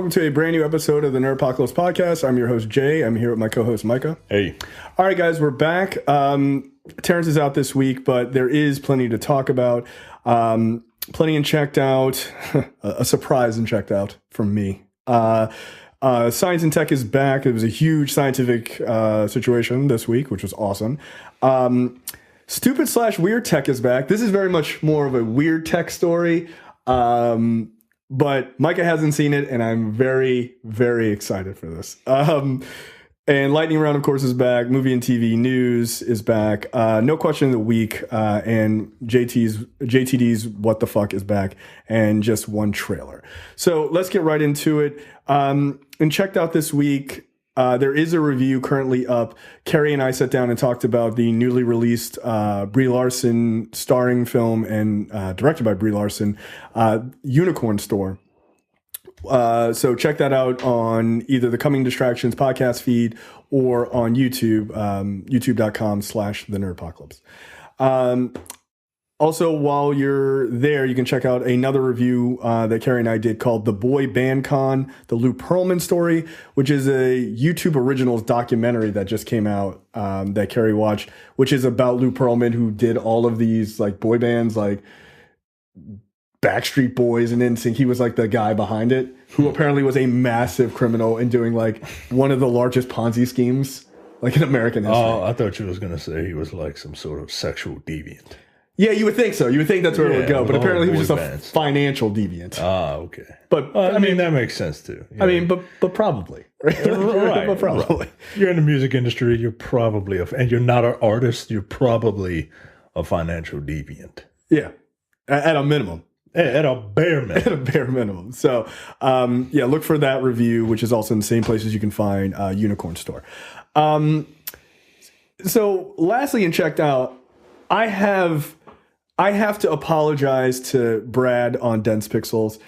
welcome to a brand new episode of the Nerdpocalypse Podcast. I'm your host, Jay. I'm here with my co-host, Micah. Hey. All right, guys, we're back. Terrence is out this week, but there is plenty to talk about. Plenty and checked out. A surprise and checked out from me. Science and Tech is back. It was a huge scientific situation this week, which was awesome. Stupid/weird tech is back. This is very much more of a weird tech story. But Micah hasn't seen it, and I'm very, very excited for this. And Lightning Round, of course, is back. Movie and TV news is back. No Question of the Week, and JTD's What the Fuck is back, and just one trailer. So let's get right into it. And checked out this week, there is a review currently up. Carrie and I sat down and talked about the newly released Brie Larson starring film and directed by Brie Larson, Unicorn Store. So check that out on either the Coming Distractions podcast feed or on YouTube, youtube.com/The Nerdpocalypse. Also, while you're there, you can check out another review that Carrie and I did called The Boy Band Con, the Lou Pearlman story, which is a YouTube Originals documentary that just came out that Carrie watched, which is about Lou Pearlman, who did all of these like boy bands like Backstreet Boys and NSYNC. He was like the guy behind it, who apparently was a massive criminal and doing like one of the largest Ponzi schemes like in American history. Oh, I thought you was going to say he was like some sort of sexual deviant. Yeah, you would think so. You would think that's where it would go. But apparently he was just a financial deviant. Ah, okay. But I mean, that makes sense too. Yeah. I mean, but probably. Right? Right. But probably. Right. You're in the music industry, you're probably, and you're not an artist, you're probably a financial deviant. Yeah, at a minimum. At a bare minimum. At a bare minimum. So, yeah, look for that review, which is also in the same places you can find Unicorn Store. So, lastly, and checked out, I have to apologize to Brad on Dense Pixels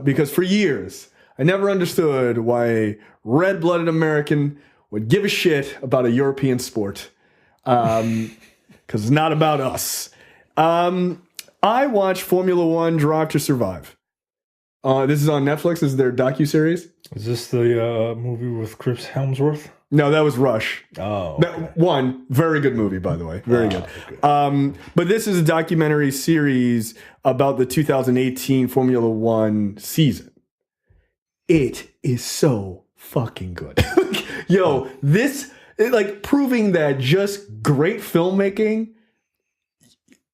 because for years I never understood why a red-blooded American would give a shit about a European sport because it's not about us. I watched Formula One Drive to Survive. This is on Netflix. This is their docuseries. Is this the movie with Chris Hemsworth? No, that was Rush. Oh, okay. One very good movie, by the way, very good. Okay. But this is a documentary series about the 2018 Formula One season. It is so fucking good. Yo, like proving that just great filmmaking,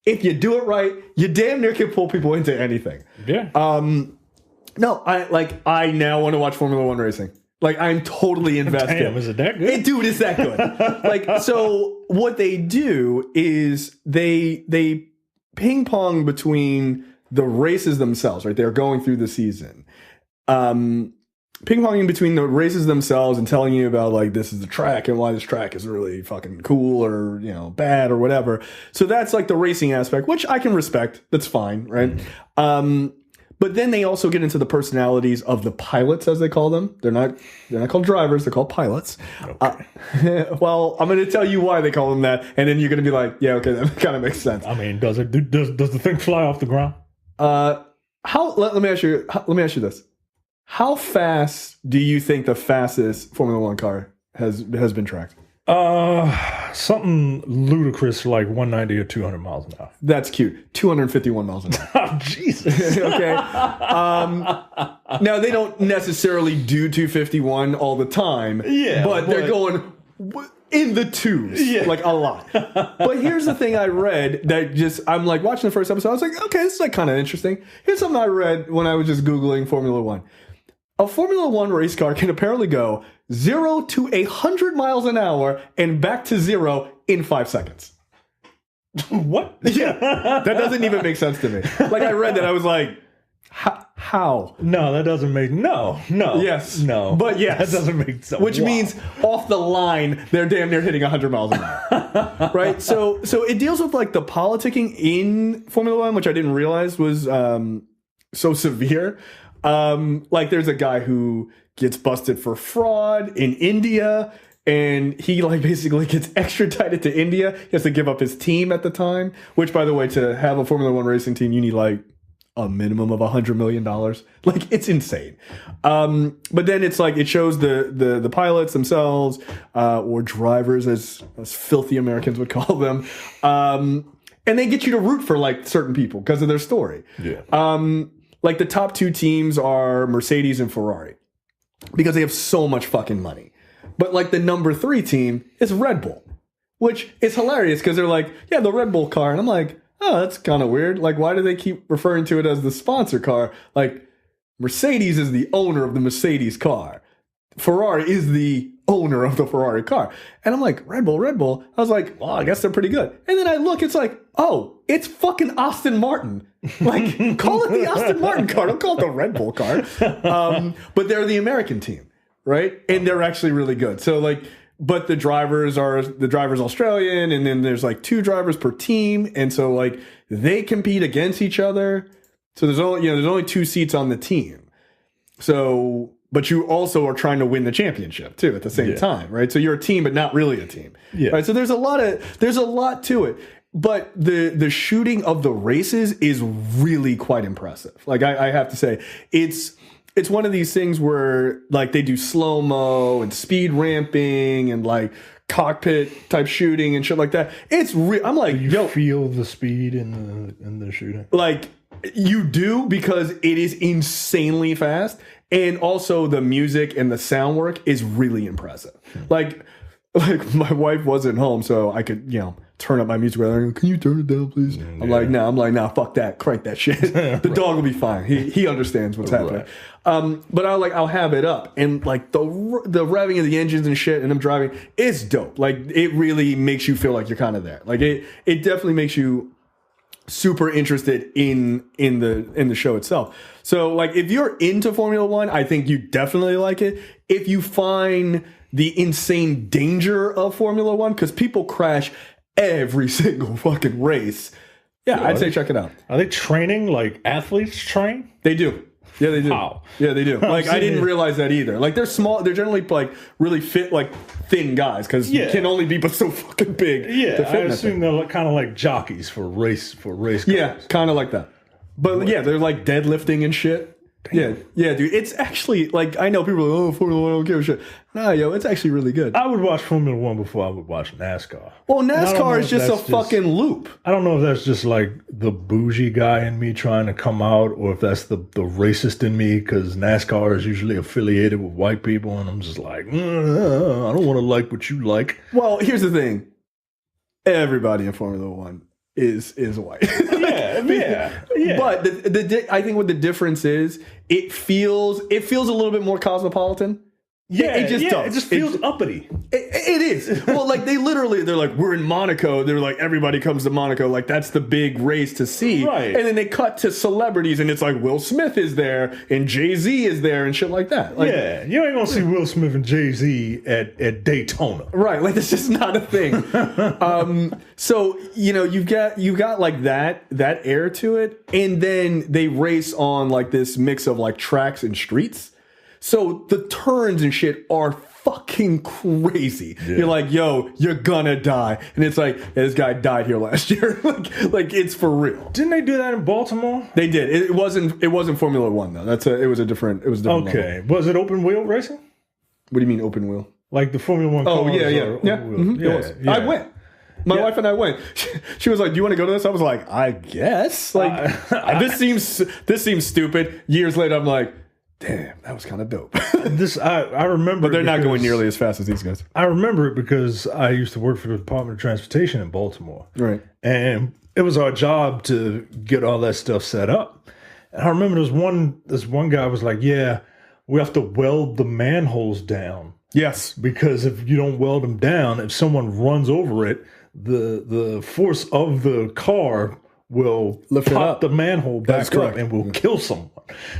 if you do it right, you damn near can pull people into anything. Yeah. No, I now want to watch Formula One racing. Like, I'm totally invested. Damn, is it that good? Dude, it's that good. Like, so what they do is they ping pong between the races themselves, right? They're going through the season. Ping ponging between the races themselves and telling you about, like, this is the track and why this track is really fucking cool or, you know, bad or whatever. So that's like the racing aspect, which I can respect. That's fine, right? But then they also get into the personalities of the pilots, as they call them. They're not called drivers; they're called pilots. Okay. Well, I'm going to tell you why they call them that, and then you're going to be like, "Yeah, okay, that kind of makes sense." I mean, does the thing fly off the ground? Let me ask you this: how fast do you think the fastest Formula One car has been tracked? Something ludicrous like 190 or 200 miles an hour. That's cute. 251 miles an hour. Oh, Jesus. Okay. Now, they don't necessarily do 251 all the time. Yeah. But they're going in the twos. Yeah. Like, a lot. But here's the thing I read that I'm like watching the first episode. I was like, okay, this is like kind of interesting. Here's something I read when I was just Googling Formula One. A Formula One race car can apparently go 0 to 100 miles an hour and back to 0 in 5 seconds. What? Yeah, that doesn't even make sense to me. Like, I read that, I was like, how? No, that doesn't make... No. Yes. No. But yes. That doesn't make sense. Which means off the line, they're damn near hitting 100 miles an hour. Right? So it deals with, like, the politicking in Formula One, which I didn't realize was so severe. Like, there's a guy who gets busted for fraud in India, and he like basically gets extradited to India. He has to give up his team at the time, which, by the way, to have a Formula One racing team, you need like a minimum of $100 million. Like, it's insane. But then it's like, it shows the pilots themselves, or drivers, as filthy Americans would call them. And they get you to root for like certain people because of their story. Yeah. Like the top two teams are Mercedes and Ferrari because they have so much fucking money. But like the number 3 team is Red Bull, which is hilarious because they're like, yeah, the Red Bull car. And I'm like, oh, that's kind of weird. Like, why do they keep referring to it as the sponsor car? Like, Mercedes is the owner of the Mercedes car. Ferrari is the owner of the Ferrari car. And I'm like, Red Bull. I was like, well, I guess they're pretty good. And then I look, it's like, oh, it's fucking Aston Martin. Like, call it the Aston Martin car. Don't call it the Red Bull car. But they're the American team, right? And they're actually really good. So, like, but the driver's Australian, and then there's like 2 drivers per team. And so, like, they compete against each other. So there's only 2 seats on the team. So, but you also are trying to win the championship too at the same time, right? So you're a team, but not really a team. Yeah. Right. So there's a lot to it. But the shooting of the races is really quite impressive. Like, I have to say, it's one of these things where like they do slow-mo and speed ramping and like cockpit type shooting and shit like that. It's I'm like, you feel the speed in the shooting. Like, you do, because it is insanely fast. And also the music and the sound work is really impressive. Like my wife wasn't home, so I could, turn up my music. Can you turn it down, please? I'm like, nah, fuck that. Crank that shit. The dog will be fine. He understands what's happening. But I'll have it up. And like the revving of the engines and shit, and I'm driving, it's dope. Like, it really makes you feel like you're kind of there. Like, it definitely makes you super interested in the show itself. So like, if you're into Formula One, I think you definitely like it. If you find the insane danger of Formula One, because people crash every single fucking race, I'd say check it out. Are they training like athletes train? They do. Yeah, they do. Wow. Yeah, they do. Like, I didn't realize that either. Like, they're small. They're generally like really fit, like thin guys, because you can only be but so fucking big. Yeah, I assume they're kind of like jockeys for race cars. Yeah, kind of like that. But yeah, they're like deadlifting and shit. Damn. Yeah, dude. It's actually like, I know people are like, oh, Formula One, I don't give a shit. Nah, it's actually really good. I would watch Formula One before I would watch NASCAR. Well, NASCAR is just a fucking loop. I don't know if that's just like the bougie guy in me trying to come out, or if that's the racist in me, because NASCAR is usually affiliated with white people, and I'm just like, I don't want to like what you like. Well, here's the thing. Everybody in Formula One is white. Yeah. But I think what the difference is, it feels a little bit more cosmopolitan. Yeah, it just does. It just feels uppity. It is. Well, like, they're like, we're in Monaco. They're like, everybody comes to Monaco. Like, that's the big race to see. Right. And then they cut to celebrities, and it's like Will Smith is there, and Jay-Z is there, and shit like that. Like, yeah, you ain't gonna see Will Smith and Jay-Z at Daytona. Right. Like, it's just not a thing. So, you've got like that air to it, and then they race on like this mix of like tracks and streets. So the turns and shit are fucking crazy. Yeah. You're like, yo, you're gonna die. And it's like, this guy died here last year. like it's for real. Didn't they do that in Baltimore? They did. It wasn't Formula One though. It was a different Okay. level. Was it open wheel racing? What do you mean open wheel? Like the Formula One cars? Oh, yeah. Mm-hmm. Yeah. It was. Yeah. I went. My wife and I went. She was like, "Do you want to go to this?" I was like, "I guess." Like, this seems stupid. Years later, I'm like, damn, that was kind of dope. I remember, but they're not going nearly as fast as these guys. I remember it because I used to work for the Department of Transportation in Baltimore, right? And it was our job to get all that stuff set up. And I remember this one guy was like, "Yeah, we have to weld the manholes down." Yes, because if you don't weld them down, if someone runs over it, the force of the car will pop the manhole back up and will kill someone.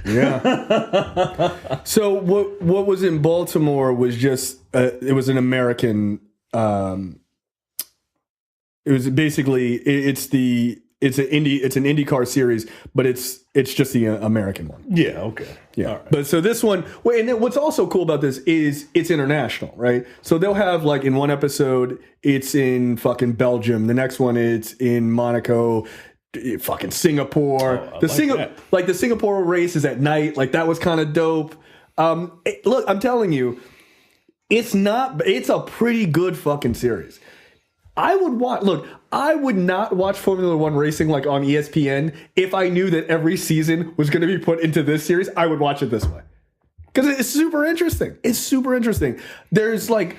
Yeah. So what was in Baltimore was just it was an American. It was basically it's an IndyCar series, but it's just the American one. Yeah. Okay. Yeah. Right. But so this one, and what's also cool about this is it's international, right? So they'll have like in one episode it's in fucking Belgium, the next one it's in Monaco. fucking Singapore. The Singapore race is at night. Like that was kind of dope. Look, I'm telling you, it's a pretty good fucking series. I would not watch Formula One racing like on ESPN if I knew that every season was going to be put into this series. I would watch it this way because it's super interesting. It's super interesting. There's like,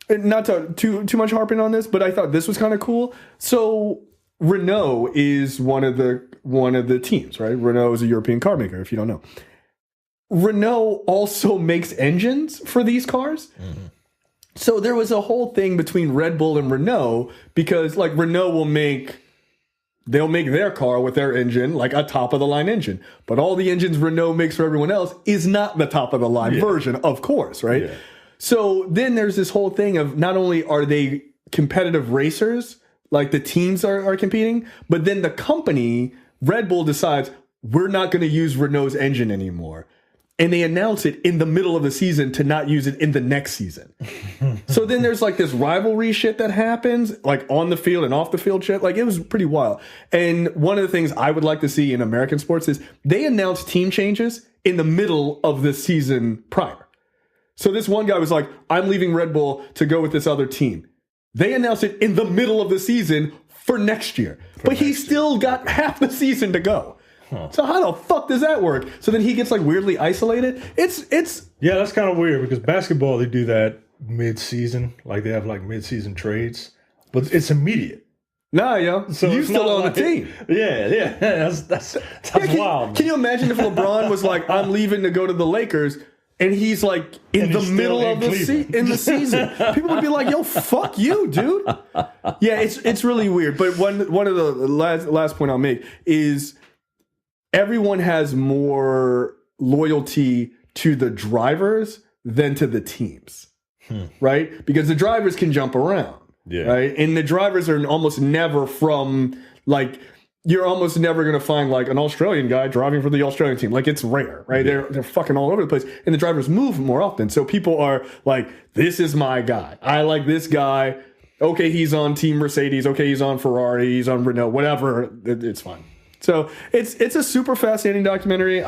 not to too much harping on this, but I thought this was kind of cool. So Renault is one of the teams, right? Renault is a European car maker, if you don't know. Renault also makes engines for these cars. Mm-hmm. So there was a whole thing between Red Bull and Renault because like Renault they'll make their car with their engine, like a top of the line engine. But all the engines Renault makes for everyone else is not the top of the line version, of course, right? Yeah. So then there's this whole thing of not only are they competitive racers, like the teams are competing, but then the company, Red Bull, decides we're not going to use Renault's engine anymore. And they announce it in the middle of the season to not use it in the next season. So then there's like this rivalry shit that happens, like on the field and off the field shit. Like it was pretty wild. And one of the things I would like to see in American sports is they announce team changes in the middle of the season prior. So this one guy was like, I'm leaving Red Bull to go with this other team. They announced it in the middle of the season for next year. But he still got half the season to go. Huh. So how the fuck does that work? So then he gets like weirdly isolated. It's yeah, that's kind of weird because basketball they do that mid-season, like they have like mid-season trades, but it's immediate. Nah, yo, so you still on the team. Yeah, that's wild. Can you imagine if LeBron was like, I'm leaving to go to the Lakers, and he's like in the middle of the season? People would be like, yo, fuck you, dude. Yeah, it's really weird. But one of the last point I'll make is everyone has more loyalty to the drivers than to the teams, right? Because the drivers can jump around, right? And the drivers are almost never from, like, you're almost never going to find, like, an Australian guy driving for the Australian team. Like, it's rare, right? Yeah. They're fucking all over the place. And the drivers move more often. So people are like, this is my guy. I like this guy. Okay, he's on Team Mercedes. Okay, he's on Ferrari. He's on Renault. Whatever. It's fine. So it's a super fascinating documentary.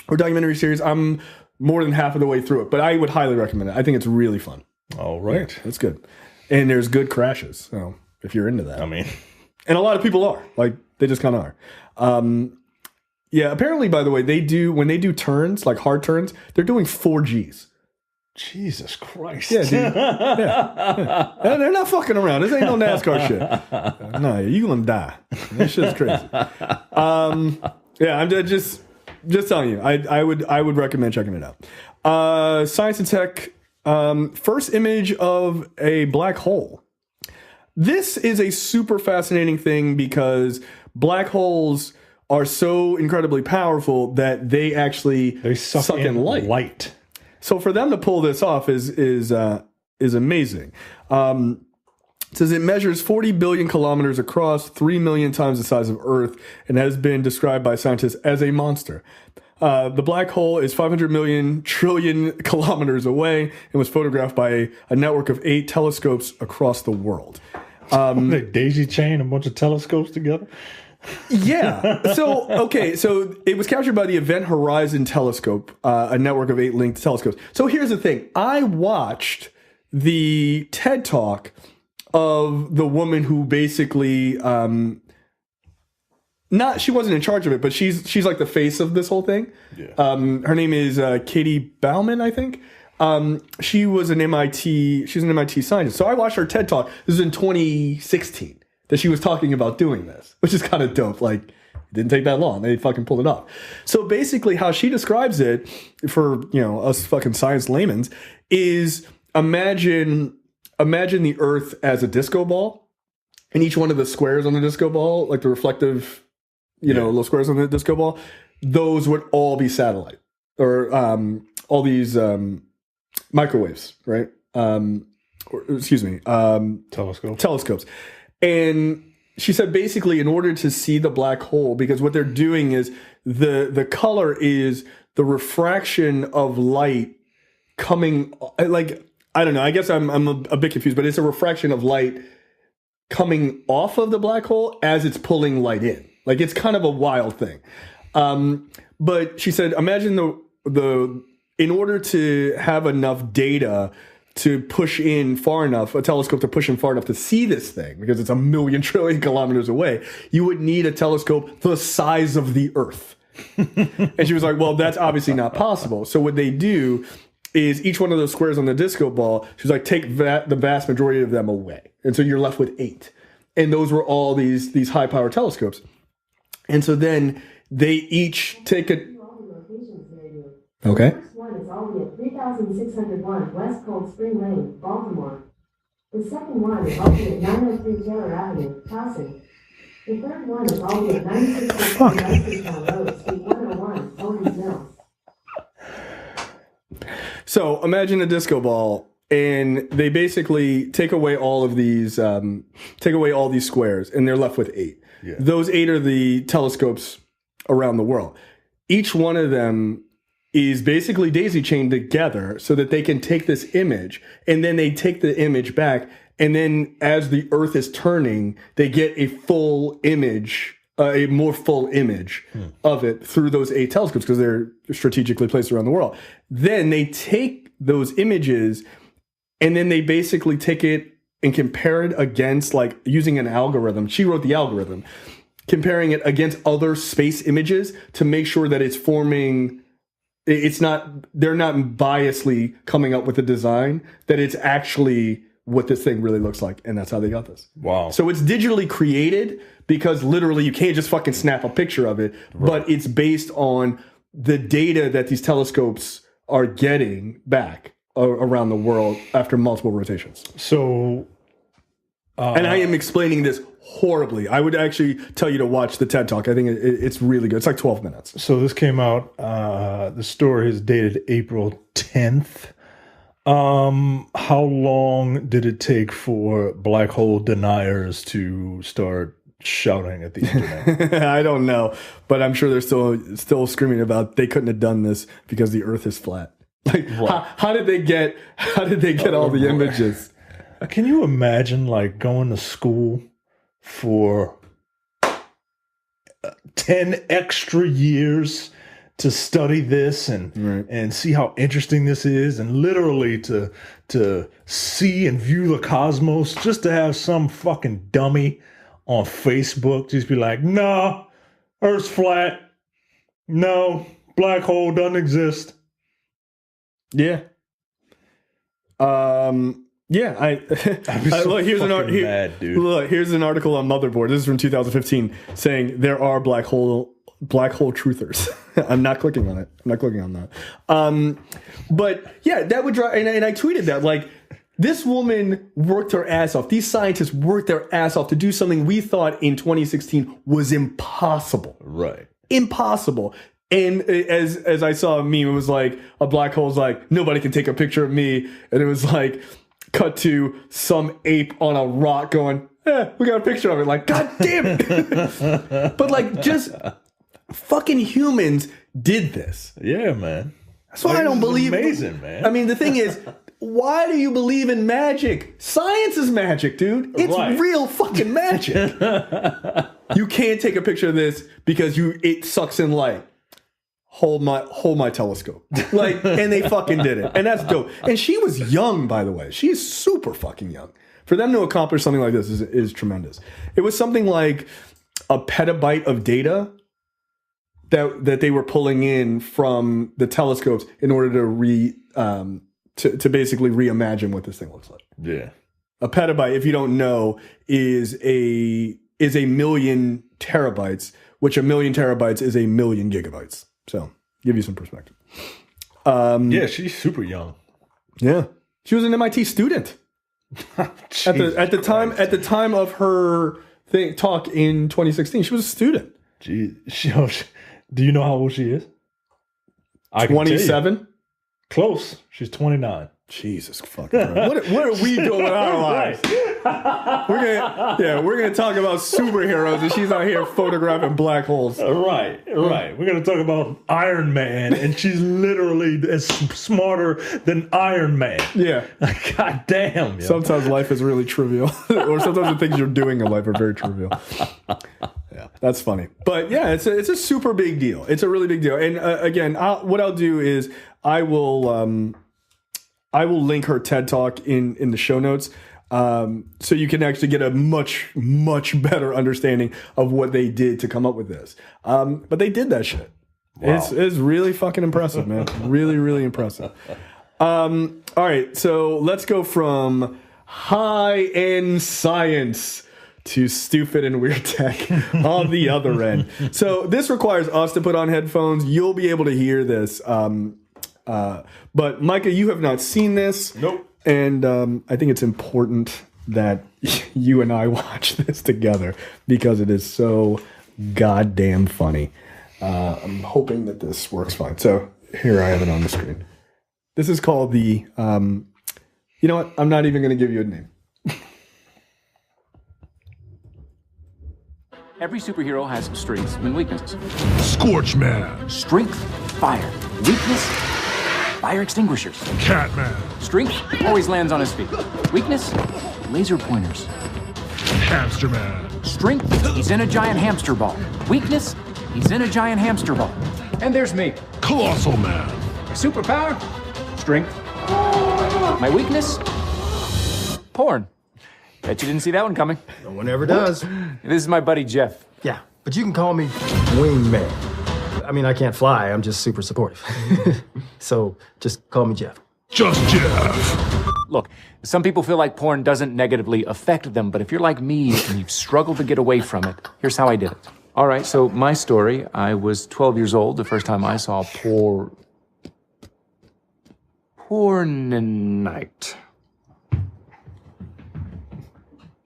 Documentary series. I'm more than half of the way through it, but I would highly recommend it. I think it's really fun. All right, it's good, and there's good crashes. So if you're into that, I mean, and a lot of people are like they just kind of are. Yeah, apparently, by the way, when they do turns like hard turns, they're doing 4Gs. Jesus Christ. Yeah, dude. Yeah. They're not fucking around. This ain't no NASCAR shit. No, you gonna die. This shit's crazy. Yeah, I'm just telling you. I would recommend checking it out. Science and Tech. First image of a black hole. This is a super fascinating thing because black holes are so incredibly powerful that they actually suck in light. So for them to pull this off is amazing. It says it measures 40 billion kilometers across, 3 million times the size of Earth, and has been described by scientists as a monster. The black hole is 500 million trillion kilometers away and was photographed by a network of 8 telescopes across the world. They daisy chain a bunch of telescopes together? Yeah. So it was captured by the Event Horizon Telescope, a network of 8 linked telescopes. So here's the thing. I watched the TED Talk of the woman who basically, she wasn't in charge of it, but she's like the face of this whole thing. Yeah. Her name is Katie Bauman, I think. She's an MIT scientist. So I watched her TED Talk. This was in 2016. That she was talking about doing this, which is kind of dope. Like, it didn't take that long. They fucking pulled it off. So basically how she describes it for, us fucking science laymen's is imagine the Earth as a disco ball, and each one of the squares on the disco ball, like the reflective, little squares on the disco ball, those would all be satellite or all these microwaves, right? Telescopes. And she said basically in order to see the black hole, because what they're doing is the color is the refraction of light coming, like, I don't know, I guess I'm a bit confused, but it's a refraction of light coming off of the black hole as it's pulling light in. Like, it's kind of a wild thing. But she said, imagine in order to have enough data to push in far enough, a telescope to push in far enough to see this thing, because it's 1,000,000 trillion kilometers away, you would need a telescope the size of the Earth. And she was like, well, that's obviously not possible. So what they do is each one of those squares on the disco ball, she was like, take the vast majority of them away. And so you're left with 8. And those were all these high-power telescopes. And so then they each take a... Okay. The first one is already at 3601 West Cold Spring Lane, Baltimore. The second one is already at 903 Taylor Avenue, Towson. The third one is already at 9660 West Road, Suite 101, Owens Mills. So imagine a disco ball, and they basically take away all of these, squares, and they're left with 8. Yeah. Those 8 are the telescopes around the world. Each one of them is basically daisy chained together so that they can take this image, and then they take the image back, and then as the Earth is turning, they get a full image, a more full image of it through those 8 telescopes, because they're strategically placed around the world. Then they take those images, and then they basically take it and compare it against, like, using an algorithm. She wrote the algorithm, comparing it against other space images to make sure that it's forming... they're not biasly coming up with a design, that it's actually what this thing really looks like. And that's how they got this. Wow. So it's digitally created, because literally you can't just fucking snap a picture of it, but it's based on the data that these telescopes are getting back around the world after multiple rotations. So, and I am explaining this horribly. I would actually tell you to watch the TED Talk. I think it's really good. It's like 12 minutes. So this came out, the story is dated April 10th. How long did it take for black hole deniers to start shouting at the internet? I don't know, but I'm sure they're still screaming about they couldn't have done this because the Earth is flat. Like, how did they get all the images? Can you imagine, like, going to school for 10 extra years to study this and see how interesting this is, and literally to see and view the cosmos, just to have some fucking dummy on Facebook just be like, no, Earth's flat. No, black hole doesn't exist. Yeah. Yeah, look, here's here's an article on Motherboard. This is from 2015 saying there are black hole truthers. I'm not clicking on it. I'm not clicking on that. But yeah, that would drive. And I tweeted that, like, this woman worked her ass off. These scientists worked their ass off to do something we thought in 2016 was impossible. Right. Impossible. And as I saw a meme, it was like a black hole's like, nobody can take a picture of me. And it was like, cut to some ape on a rock going, we got a picture of it. Like, God damn it. But like, just fucking humans did this. Yeah, man. That's why I don't believe. Amazing, man. I mean, the thing is, why do you believe in magic? Science is magic, dude. It's real fucking magic. You can't take a picture of this because it sucks in light. Hold my telescope. Like, and they fucking did it. And that's dope. And she was young, by the way. She's super fucking young. For them to accomplish something like this is tremendous. It was something like a petabyte of data that they were pulling in from the telescopes in order to basically reimagine what this thing looks like. Yeah. A petabyte, if you don't know, is a million terabytes, which a million terabytes is a million gigabytes. So, give you some perspective. Yeah, she's super young. Yeah, she was an MIT student at the time of her talk in 2016. She was a student. Gee, do you know how old she is? 27. Close. She's 29. Jesus fucking Christ. What are we doing with our lives? We're gonna talk about superheroes, and she's out here photographing black holes. Right. We're gonna talk about Iron Man, and she's literally as smarter than Iron Man. Yeah. God damn. Yo. Sometimes life is really trivial, or sometimes the things you're doing in life are very trivial. Yeah, that's funny. But yeah, it's a super big deal. It's a really big deal. And again, what I'll do is I will link her TED Talk in the show notes. So you can actually get a much, much better understanding of what they did to come up with this. But they did that shit. Wow. It's really fucking impressive, man. Really, really impressive. All right, so let's go from high-end science to stupid and weird tech on the other end. So this requires us to put on headphones. You'll be able to hear this. But Micah, you have not seen this. Nope. And I think it's important that you and I watch this together because it is so goddamn funny. I'm hoping that this works fine. So here I have it on the screen. This is called the, you know what? I'm not even going to give you a name. Every superhero has strengths and weaknesses. Scorchman, Strength, fire. Weakness, fire extinguishers. Catman, Strength, always lands on his feet. Weakness, laser pointers. Hamsterman, Strength, he's in a giant hamster ball. Weakness, he's in a giant hamster ball. And there's me. Colossal Man, My superpower, strength. My weakness, porn. Bet you didn't see that one coming. No one ever does. This is my buddy Jeff. Yeah, but you can call me Wingman. I mean, I can't fly. I'm just super supportive. So just call me Jeff. Just Jeff. Look, some people feel like porn doesn't negatively affect them, but if you're like me and you've struggled to get away from it, here's how I did it. All right, so my story, I was 12 years old the first time I saw Pornonite.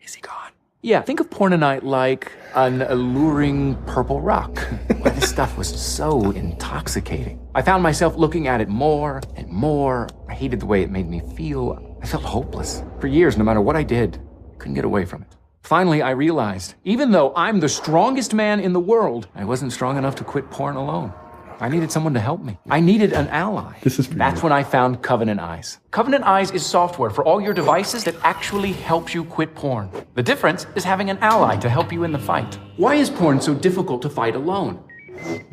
Is he gone? Yeah, think of Pornonite like an alluring purple rock. Why, this stuff was so intoxicating. I found myself looking at it more and more. I hated the way it made me feel. I felt hopeless. For years, no matter what I did, I couldn't get away from it. Finally, I realized, even though I'm the strongest man in the world, I wasn't strong enough to quit porn alone. I needed someone to help me. I needed an ally. That's when I found Covenant Eyes. Covenant Eyes is software for all your devices that actually helps you quit porn. The difference is having an ally to help you in the fight. Why is porn so difficult to fight alone?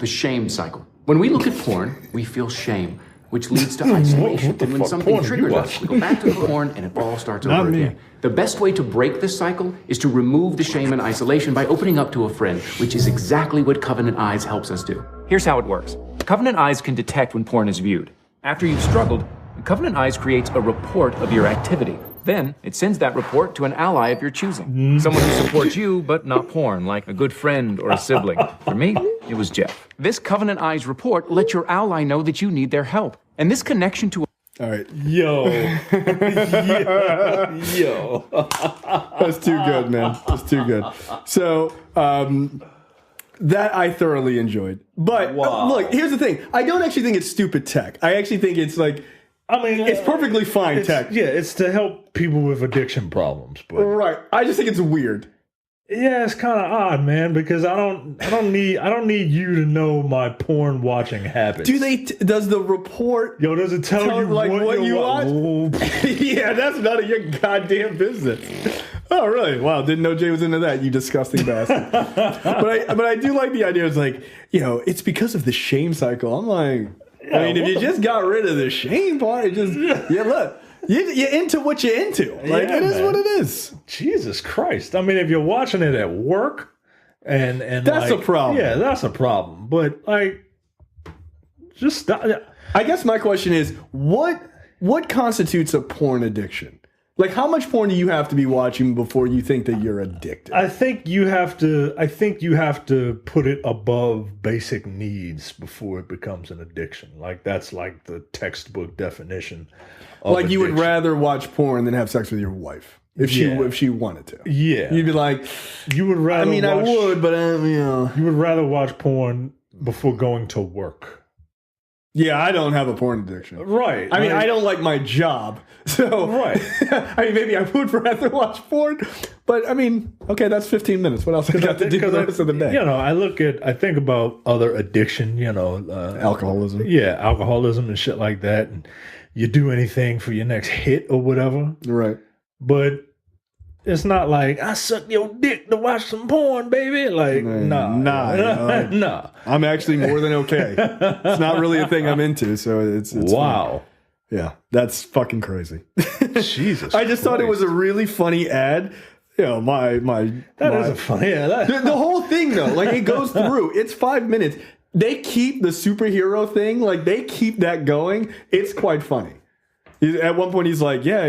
The shame cycle. When we look at porn, we feel shame, which leads to isolation. And when something triggers us, we go back to the porn and it all starts over again. The best way to break this cycle is to remove the shame and isolation by opening up to a friend, which is exactly what Covenant Eyes helps us do. Here's how it works. Covenant Eyes can detect when porn is viewed. After you've struggled, Covenant Eyes creates a report of your activity. Then, it sends that report to an ally of your choosing. Someone who supports you, but not porn, like a good friend or a sibling. For me, it was Jeff. This Covenant Eyes report lets your ally know that you need their help. And this connection to All right. Yo. Yo. That's too good, man. That's too good. So, that I thoroughly enjoyed. But look, here's the thing. I don't actually think it's stupid tech. I actually think it's like, I mean, it's perfectly fine tech. Yeah, it's to help people with addiction problems. But right. I just think it's weird. Yeah, it's kind of odd, man, because I don't need you to know my porn watching habits. Does the report does it tell you like what you watch? Oh. Yeah, that's none of your goddamn business. Oh, really? Wow, didn't know Jay was into that, you disgusting bastard. but I do like the idea. It's like, it's because of the shame cycle. I'm like, I mean, if you just got rid of the shame part, it just look. You're into what you're into. Like, it is what it is. Jesus Christ. I mean, if you're watching it at work and that's a problem. Yeah, that's a problem. But, like, just stop. I guess my question is, what constitutes a porn addiction? Like, how much porn do you have to be watching before you think that you're addicted? I think you have to put it above basic needs before it becomes an addiction. Like, that's like the textbook definition. Like, you addiction. would rather watch porn than have sex with your wife if she wanted to. Yeah, you'd be like, you would rather. I mean, I would, but you would rather watch porn before going to work. Yeah, I don't have a porn addiction. Right. I mean, I don't like my job. So, Right. I mean, maybe I would rather watch porn, but I mean, okay, that's 15 minutes. What else I got to do the rest of the day? I think about other addiction, Alcoholism. Yeah, alcoholism and shit like that. And you do anything for your next hit or whatever. Right. But it's not like, I suck your dick to watch some porn, baby. Like, nah. I'm actually more than okay. It's not really a thing I'm into, so it's wow. fine. Yeah, that's fucking crazy. Jesus. I just thought it was a really funny ad. You know, That is a funny ad. The whole thing though, like it goes through. It's 5 minutes. They keep the superhero thing, like they keep that going. It's quite funny. At one point, he's like, "Yeah,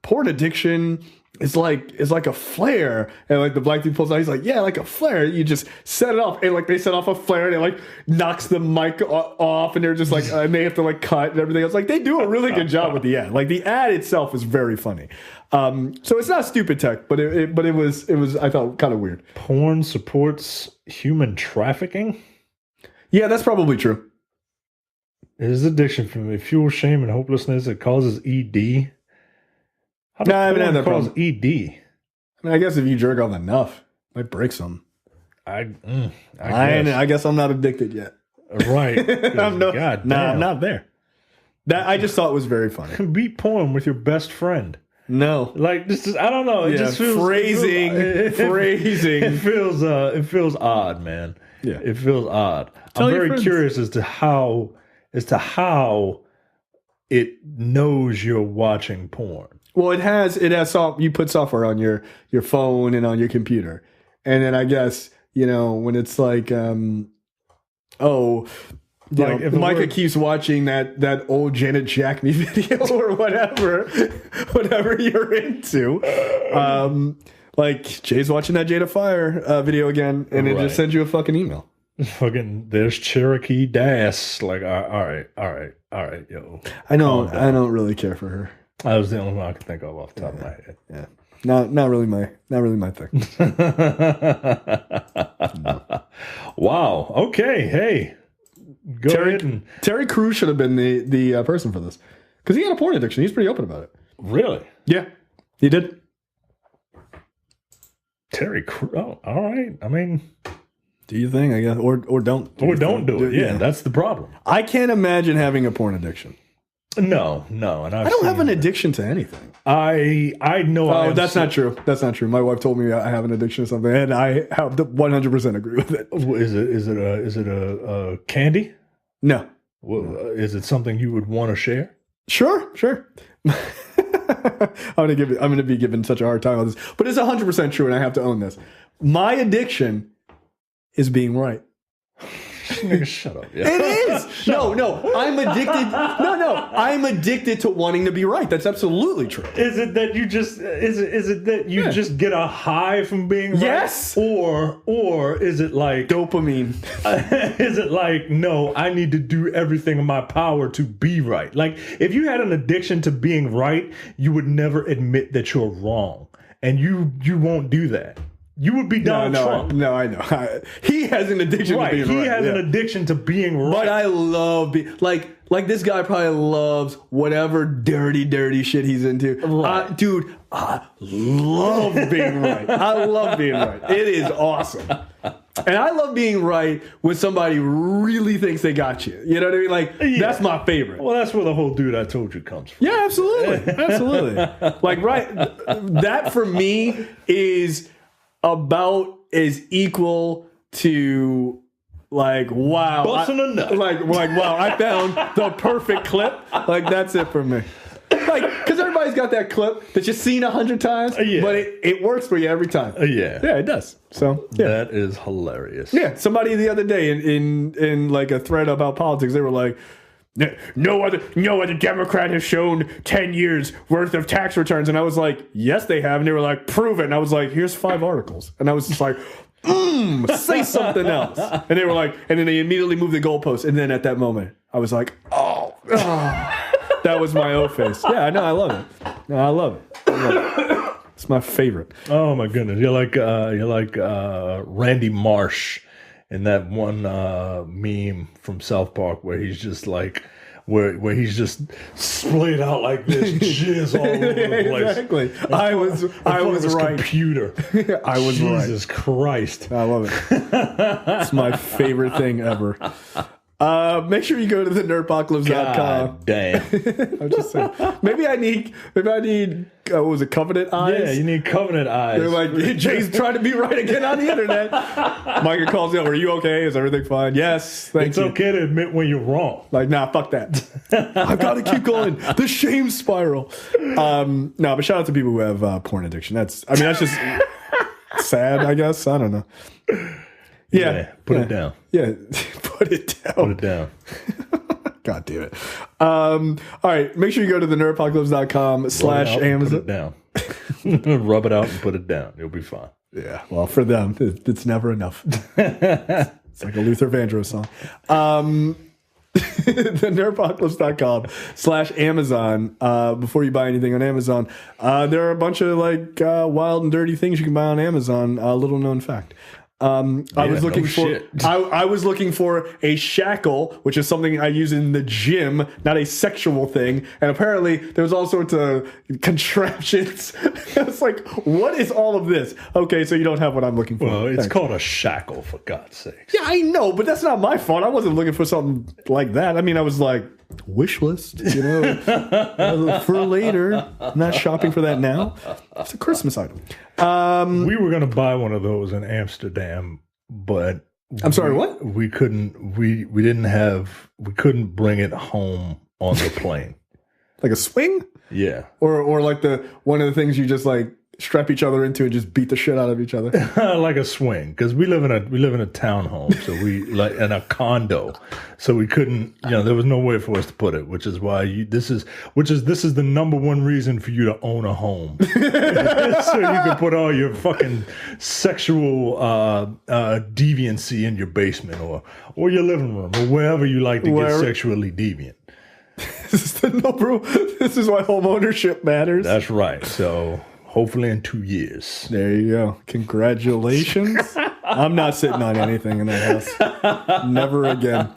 porn addiction is like a flare," and like the black dude pulls out. He's like, "Yeah, like a flare. You just set it off, and like they set off a flare, and it like knocks the mic off, and they're just like, and they have to like cut and everything else. Like they do a really good job with the ad. Like the ad itself is very funny. So it's not stupid tech, but it was I thought kind of weird. Porn supports human trafficking. Yeah, that's probably true. It is addiction for me. Fuel, shame, and hopelessness. It causes ED. How does I haven't had that cause problem. ED? I mean, I guess if you jerk off enough, it might break some. I I guess I'm not addicted yet. Right. I'm God nah, damn. I'm not there. That I just thought was very funny. Beat porn with your best friend. No, Like this is, I don't know. It just feels phrasing. It feels odd, man. Yeah. It feels odd. Tell I'm your very friends. curious as to how it knows you're watching porn. well, it has you put software on your phone and on your computer, and then I guess when it's like If a Micah word- keeps watching that old Janet Jackney video or whatever you're into. Like Jay's watching that Jada Fire video again, and it Right. just sends you a fucking email. Fucking there's Cherokee Das. Like all right, yo. I don't really care for her. That was the only one I could think of off the top of my head. Yeah, not really my thing. Wow. Okay. Hey. Go ahead and Terry Crews should have been the person for this because he had a porn addiction. He's pretty open about it. really. Yeah, he did. Terry Crews. Oh, all right. I mean, Do you think? I guess, or don't, or don't do it. Yeah, that's the problem. I can't imagine having a porn addiction. No, and I don't have an addiction to anything. I know. Oh, that's not true. That's not true. My wife told me I have an addiction to something, and I have to 100% agree with it. Is it a candy? No, Is it something you would want to share? sure. I'm gonna be given such a hard time on this, but it's 100% true, and I have to own this. My addiction is being right. Nigga, shut up. Yeah. It is. No, I'm addicted. No, I'm addicted to wanting to be right. That's absolutely true. Is it that you just just get a high from being right? Yes. Or is it like Dopamine. is it like, no, I need to do everything in my power to be right? Like if you had an addiction to being right, you would never admit that you're wrong. And you won't do that. You would be Donald Trump. No, I know. He has an addiction to being right. He has an addiction to being right. But I love like this guy probably loves whatever dirty shit he's into. Right. Dude, I love being right. I love being right. It is awesome. And I love being right when somebody really thinks they got you. You know what I mean? Like, that's my favorite. Well, that's where the whole dude I told you comes from. Yeah, absolutely. Absolutely. Like, right. That for me is about as equal to like, wow. Busting a nut. Like, wow, I found the perfect clip. Like, that's it for me. Like, because everybody's got that clip that you've seen 100 times, Yeah. but it works for you every time. Yeah. Yeah, it does. So, yeah. That is hilarious. Yeah, somebody the other day in like a thread about politics, they were like, no other Democrat has shown 10 years worth of tax returns. And I was like, yes, they have. And they were like, prove it. And I was like, here's 5 articles. And I was just like, say something else. And they were like, and then they immediately moved the goalpost. And then at that moment, I was like, oh. That was my O face. Yeah, no, I love it. No, I love it. It's my favorite. Oh my goodness, you're like Randy Marsh in that one meme from South Park where he's just like, where he's just splayed out like this, jizz all over the place. Exactly. I was right. Computer. I was right. Jesus Christ. I love it. It's my favorite thing ever. Make sure you go to the nerdpocalypse.com. God damn. I'm just saying. Maybe I need what was it, Covenant Eyes? Yeah, you need Covenant Eyes. They're like, Jay's trying to be right again on the internet. Micah calls you up. Are you okay? Is everything fine? Yes, thank It's you. okay to admit when you're wrong. Like, nah, fuck that. I've got to keep going. The shame spiral. No, but shout out to people who have porn addiction. That's just sad, I guess. I don't know. Yeah. Put it down. Yeah, put it down. Put it down. God damn it. All right, make sure you go to the nerdpocalypse.com/Amazon. Put it down. Rub it out and put it down. You'll be fine. Yeah, well, for them, it's never enough. It's like a Luther Vandross song. The nerdpocalypse.com/Amazon. Before you buy anything on Amazon, there are a bunch of like wild and dirty things you can buy on Amazon. Little known fact. I was looking for a shackle, which is something I use in the gym, not a sexual thing. And apparently there's all sorts of contraptions. It's like, what is all of this? Okay, so you don't have what I'm looking for. Well, it's Thanks. call a shackle, for God's sake. Yeah, I know, but that's not my fault. I wasn't looking for something like that. I mean, I was like, wish list, for later. I'm not shopping for that now. It's a Christmas item. We were going to buy one of those in Amsterdam, but I'm sorry, what? We couldn't. We couldn't bring it home on the plane. Like a swing? Yeah, or like one of the things you just like strap each other into and just beat the shit out of each other. like a swing, because we live in a townhome, so we like in a condo, so we couldn't. There was no way for us to put it, which is why this is the number one reason for you to own a home, so you can put all your fucking sexual deviancy in your basement or your living room or wherever you like to get sexually deviant. This is why home ownership matters. That's right. So. Hopefully in 2 years. There you go. Congratulations. I'm not sitting on anything in that house. Never again.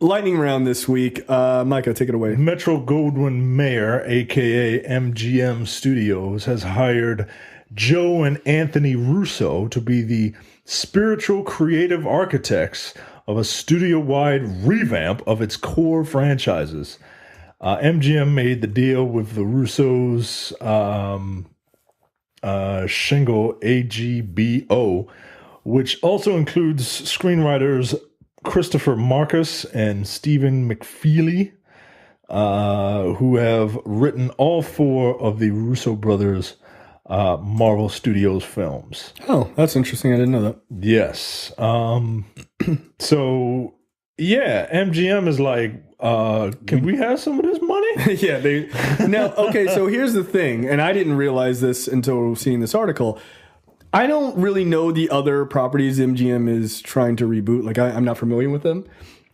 Lightning round this week. Micah, take it away. Metro-Goldwyn-Mayer, a.k.a. MGM Studios, has hired Joe and Anthony Russo to be the spiritual creative architects of a studio-wide revamp of its core franchises. MGM made the deal with the Russos, Shingle AGBO, which also includes screenwriters Christopher Marcus and Stephen McFeely, who have written all 4 of the Russo Brothers Marvel Studios films. Oh, that's interesting. I didn't know that. Yes. So, yeah, MGM is like, can we have some of this money? Yeah. Okay, so here's the thing, and I didn't realize this until seeing this article. I don't really know the other properties MGM is trying to reboot. Like, I'm not familiar with them.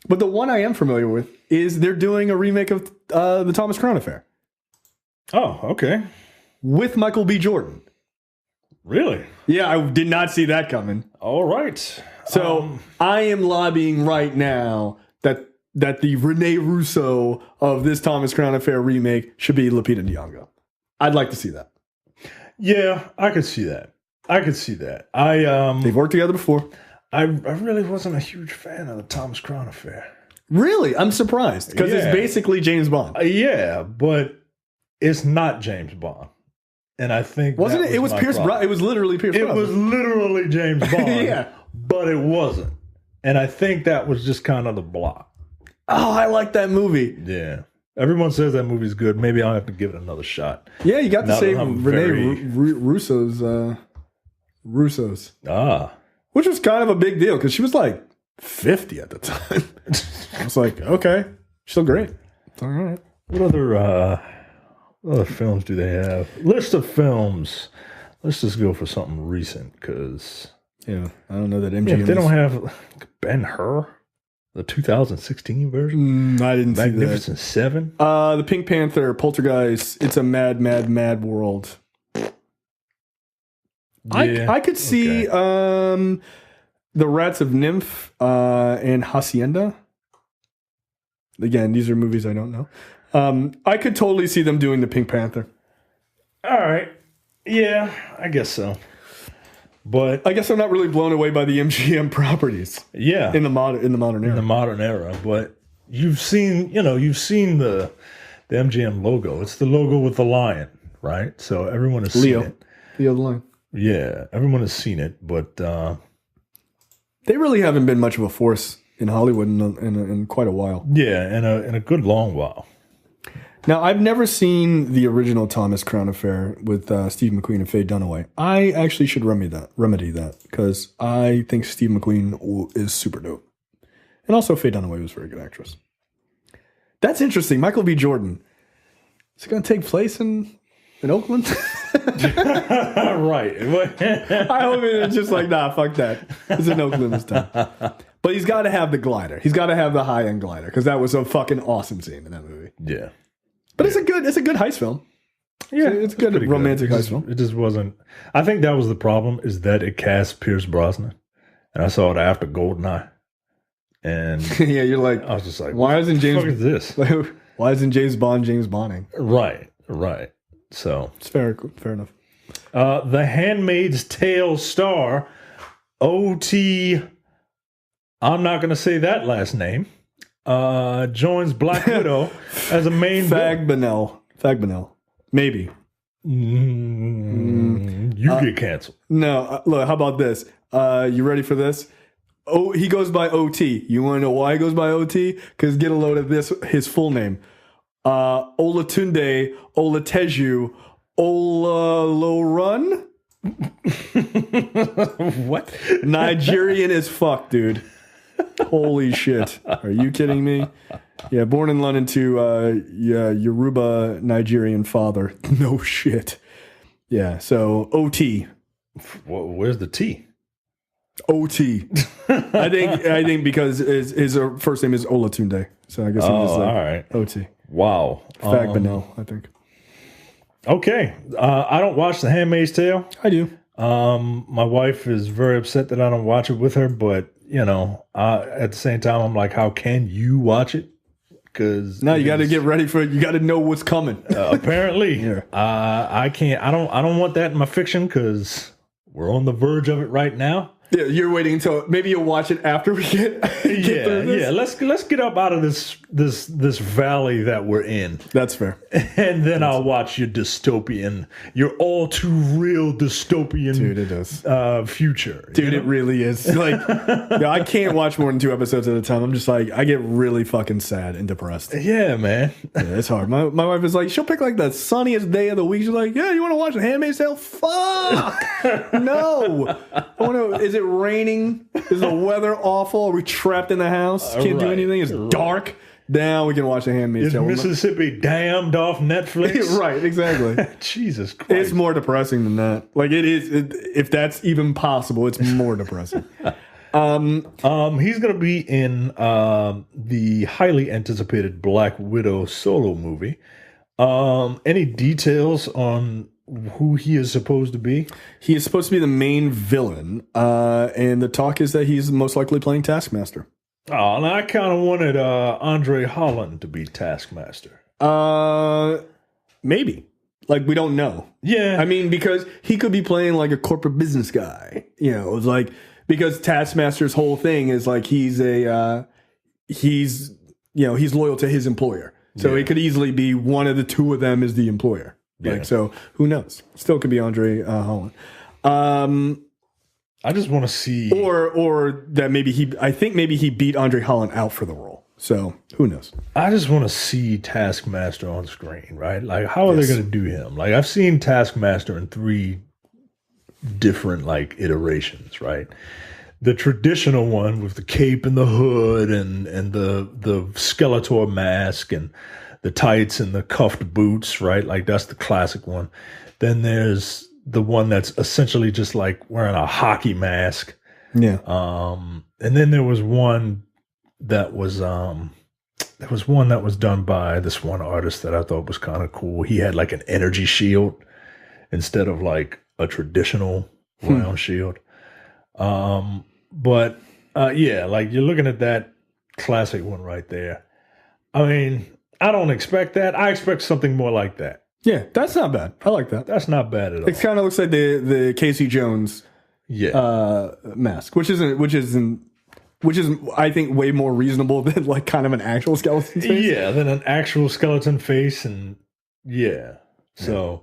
But the one I am familiar with is they're doing a remake of the Thomas Crown Affair. Oh, okay. With Michael B. Jordan. Really? Yeah, I did not see that coming. All right. So I am lobbying right now that the Rene Russo of this Thomas Crown Affair remake should be Lupita Nyong'o. I'd like to see that. Yeah, I could see that. They've worked together before. I really wasn't a huge fan of the Thomas Crown Affair. Really? I'm surprised because it's basically James Bond. Yeah, but it's not James Bond. And I think wasn't it? It was Pierce Brosnan. It was literally Pierce Brosnan. It was literally James Bond. Yeah, but it wasn't. And I think that was just kind of the block. Oh, I like that movie. Yeah. Everyone says that movie's good. Maybe I'll have to give it another shot. Yeah, you got to say Rene Russo's. Ah. Which was kind of a big deal because she was like 50 at the time. I was like, okay, she's still great. It's all right. What other films do they have? List of films. Let's just go for something recent because... Yeah, I don't know that MGM... they don't have Ben-Hur, the 2016 version? I didn't see that. Magnificent Seven? The Pink Panther, Poltergeist, It's a Mad, Mad, Mad World. I could see the Rats of Nymph and Hacienda. Again, these are movies I don't know. I could totally see them doing the Pink Panther. All right. Yeah, I guess so. But I guess I'm not really blown away by the MGM properties. Yeah. In the modern era. In the modern era. But you've seen the MGM logo. It's the logo with the lion, right? So everyone has seen it. Leo the Lion. Yeah, everyone has seen it, but they really haven't been much of a force in Hollywood in quite a while. Yeah, in a good long while. Now, I've never seen the original Thomas Crown Affair with Steve McQueen and Faye Dunaway. I actually should remedy that because I think Steve McQueen is super dope. And also Faye Dunaway was a very good actress. That's interesting. Michael B. Jordan. Is it going to take place in Oakland? Right. I hope it's just like, nah, fuck that. It's in Oakland this time. But he's got to have the glider. He's got to have the high-end glider because that was a fucking awesome scene in that movie. Yeah. But it's a good heist film. Yeah, it's a good romantic heist film. It just wasn't. I think that was the problem, is that it cast Pierce Brosnan, and I saw it after Goldeneye, and yeah, you're like, I was just like, why isn't James? What the fuck is this? Why isn't James Bond James Bonding? Right. So it's fair enough. The Handmaid's Tale star O.T. I'm not going to say that last name. Joins Black Widow as a main Fagbinell. Maybe. You get canceled. No, look, how about this? You ready for this? Oh, he goes by OT. You want to know why he goes by OT? Because get a load of this, his full name. Olatunde Olateju Olalorun? What? Nigerian as fuck, dude. Holy shit. Are you kidding me? Yeah, born in London to Yoruba Nigerian father. No shit. Yeah, so OT. Where's the T? OT. I think because his first name is Olatunde. So I guess he was like, all right. OT. Wow. Fagbinell, I think. Okay. I don't watch The Handmaid's Tale. I do. My wife is very upset that I don't watch it with her, but at the same time, I'm like, how can you watch it? Because now you got to get ready for it. You got to know what's coming. Apparently, yeah. I can't. I don't want that in my fiction because we're on the verge of it right now. Yeah, you're waiting until maybe you'll watch it after we get through this. Yeah. Let's get up out of this valley that we're in. That's fair. And then I'll watch your all too real dystopian, dude. It is future, dude. It really is. Like, I can't watch more than 2 episodes at a time. I'm just like, I get really fucking sad and depressed. Yeah, man. Yeah, it's hard. My wife is like, she'll pick like the sunniest day of the week. She's like, yeah, you want to watch The Handmaid's Tale? Fuck no. I want to. Is it raining? Is the weather awful? Are we trapped in the house? Can't do anything. It's dark. Now we can watch The Handmaid's Tale. Is Mississippi damned off Netflix? Right, exactly. Jesus Christ. It's more depressing than that. Like it is. If that's even possible, it's more depressing. He's going to be in the highly anticipated Black Widow solo movie. Any details on who he is supposed to be? He is supposed to be the main villain, and the talk is that he's most likely playing Taskmaster. Oh, and I kind of wanted Andre Holland to be Taskmaster. Maybe. Like, we don't know. Yeah. I mean, because he could be playing like a corporate business guy. It's like, because Taskmaster's whole thing is like he's loyal to his employer. So it could easily be one of the two of them is the employer. Like, so who knows? Still could be Andre Holland. I just want to see, or that maybe he beat Andre Holland out for the role. So who knows? I just want to see Taskmaster on screen, right? Like, how are they going to do him? Like, I've seen Taskmaster in 3 different like iterations, right? The traditional one with the cape and the hood and the Skeletor mask and the tights and the cuffed boots, right? Like, that's the classic one. Then there's the one that's essentially just like wearing a hockey mask. Yeah. And then there was one that was done by this one artist that I thought was kind of cool. He had like an energy shield instead of like a traditional Roy on Shield. But yeah, like you're looking at that classic one right there. I mean, I don't expect that. I expect something more like that. Yeah, that's not bad. I like that. That's not bad at all. It kind of looks like the Casey Jones mask, which is I think way more reasonable than like kind of an actual skeleton face. Yeah, than an actual skeleton face, and so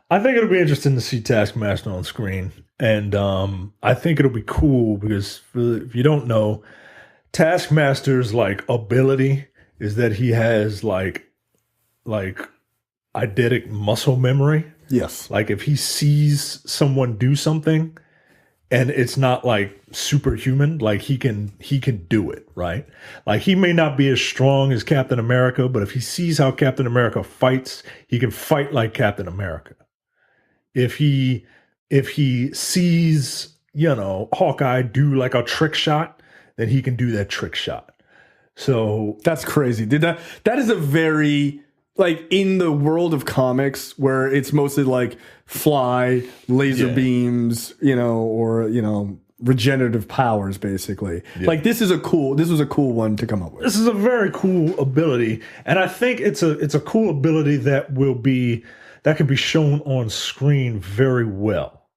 I think it'll be interesting to see Taskmaster on screen, and I think it'll be cool because if you don't know, Taskmaster's like ability is that he has like eidetic muscle memory. Yes. Like if he sees someone do something and it's not like superhuman, like he can do it, right? Like he may not be as strong as Captain America, but if he sees how Captain America fights, he can fight like Captain America. If he sees, Hawkeye do like a trick shot, then he can do that trick shot. So that's crazy. That is a very, like, in the world of comics where it's mostly like fly, laser beams, or regenerative powers, basically. Yeah. Like this was a cool one to come up with. This is a very cool ability, and I think it's a cool ability that can be shown on screen very well.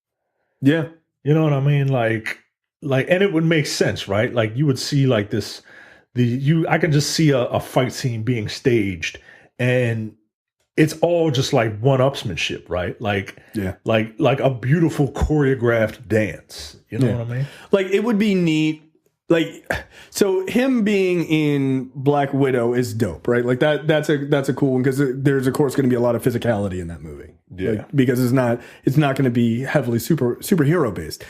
Yeah. You know what I mean? Like, and it would make sense, right? Like you would see like this. I can just see a fight scene being staged, and it's all just like one-upsmanship, right? Like a beautiful choreographed dance. You know what I mean? Like it would be neat. Like, so him being in Black Widow is dope, right? Like that's a cool one because there's of course going to be a lot of physicality in that movie. Yeah, like, because it's not going to be heavily superhero based.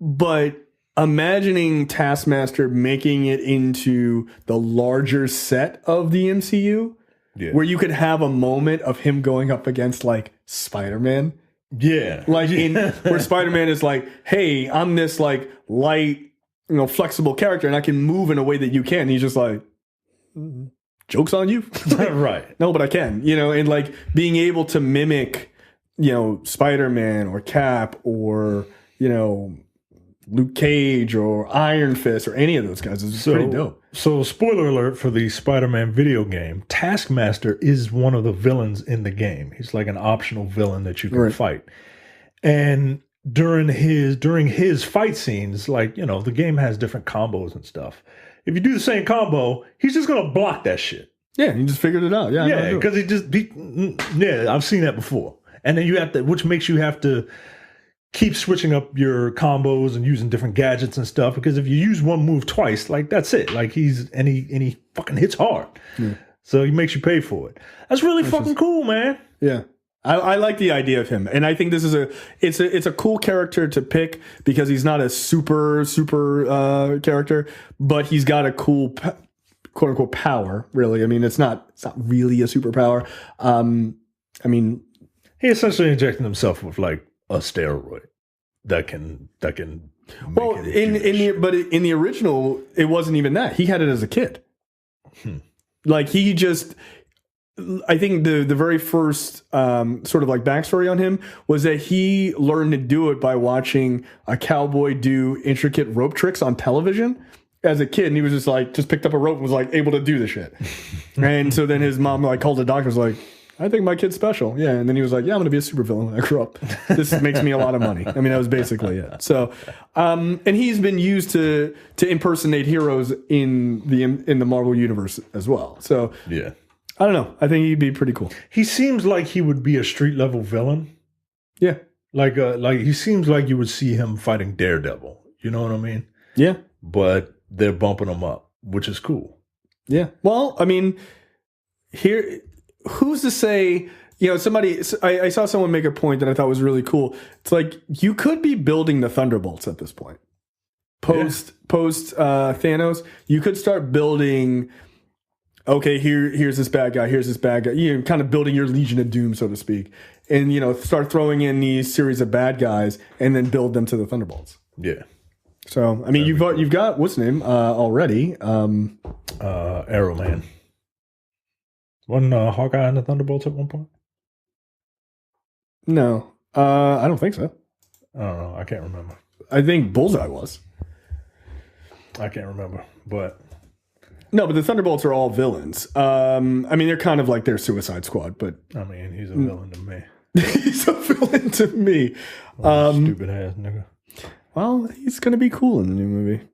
But imagining Taskmaster making it into the larger set of the MCU, where you could have a moment of him going up against like Spider-Man. Yeah. Like where Spider-Man is like, hey, I'm this like light, flexible character and I can move in a way that you can. And he's just like, joke's on you. Right. No, but I can, and like being able to mimic, Spider-Man or Cap or, Luke Cage or Iron Fist or any of those guys is pretty dope. So, spoiler alert for the Spider-Man video game, Taskmaster is one of the villains in the game. He's like an optional villain that you can fight. And during his fight scenes, like, the game has different combos and stuff. If you do the same combo, he's just going to block that shit. Yeah, he just figured it out. Yeah, because I've seen that before. And then which makes you have to keep switching up your combos and using different gadgets and stuff, because if you use one move twice, like that's it. Like he fucking hits hard. Yeah. So he makes you pay for it. That's really fucking cool, man. Yeah. I like the idea of him. And I think this is it's a cool character to pick because he's not a super character, but he's got a cool quote unquote power, really. I mean, it's not really a superpower. I mean, he essentially injected himself with like a steroid that can make in the original it wasn't even that. He had it as a kid. Like he just, I think the very first sort of like backstory on him was that he learned to do it by watching a cowboy do intricate rope tricks on television as a kid, and he was just picked up a rope and was like able to do the shit. And so then his mom like called the doctor, was like, I think my kid's special. Yeah. And then he was like, yeah, I'm going to be a supervillain when I grow up. This makes me a lot of money. I mean, that was basically it. So, and he's been used to impersonate heroes in the Marvel universe as well. So, yeah, I don't know. I think he'd be pretty cool. He seems like he would be a street level villain. Yeah. Like he seems like you would see him fighting Daredevil. You know what I mean? Yeah. But they're bumping him up, which is cool. Yeah. Well, I mean, who's to say, somebody, I saw someone make a point that I thought was really cool. It's like, you could be building the Thunderbolts at this point. Post Thanos, you could start building, okay, here's this bad guy, here's this bad guy. You're kind of building your Legion of Doom, so to speak. And, start throwing in these series of bad guys and then build them to the Thunderbolts. Yeah. So, I mean, you've got, what's his name, already? Arrow Man. Wasn't Hawkeye in the Thunderbolts at one point? No. I don't think so. I don't know. I can't remember. I think Bullseye was. I can't remember, but No, but the Thunderbolts are all villains. I mean, they're kind of like their Suicide Squad, but I mean, he's a villain to me. he's a villain to me. Stupid ass nigga. Well, he's going to be cool in the new movie.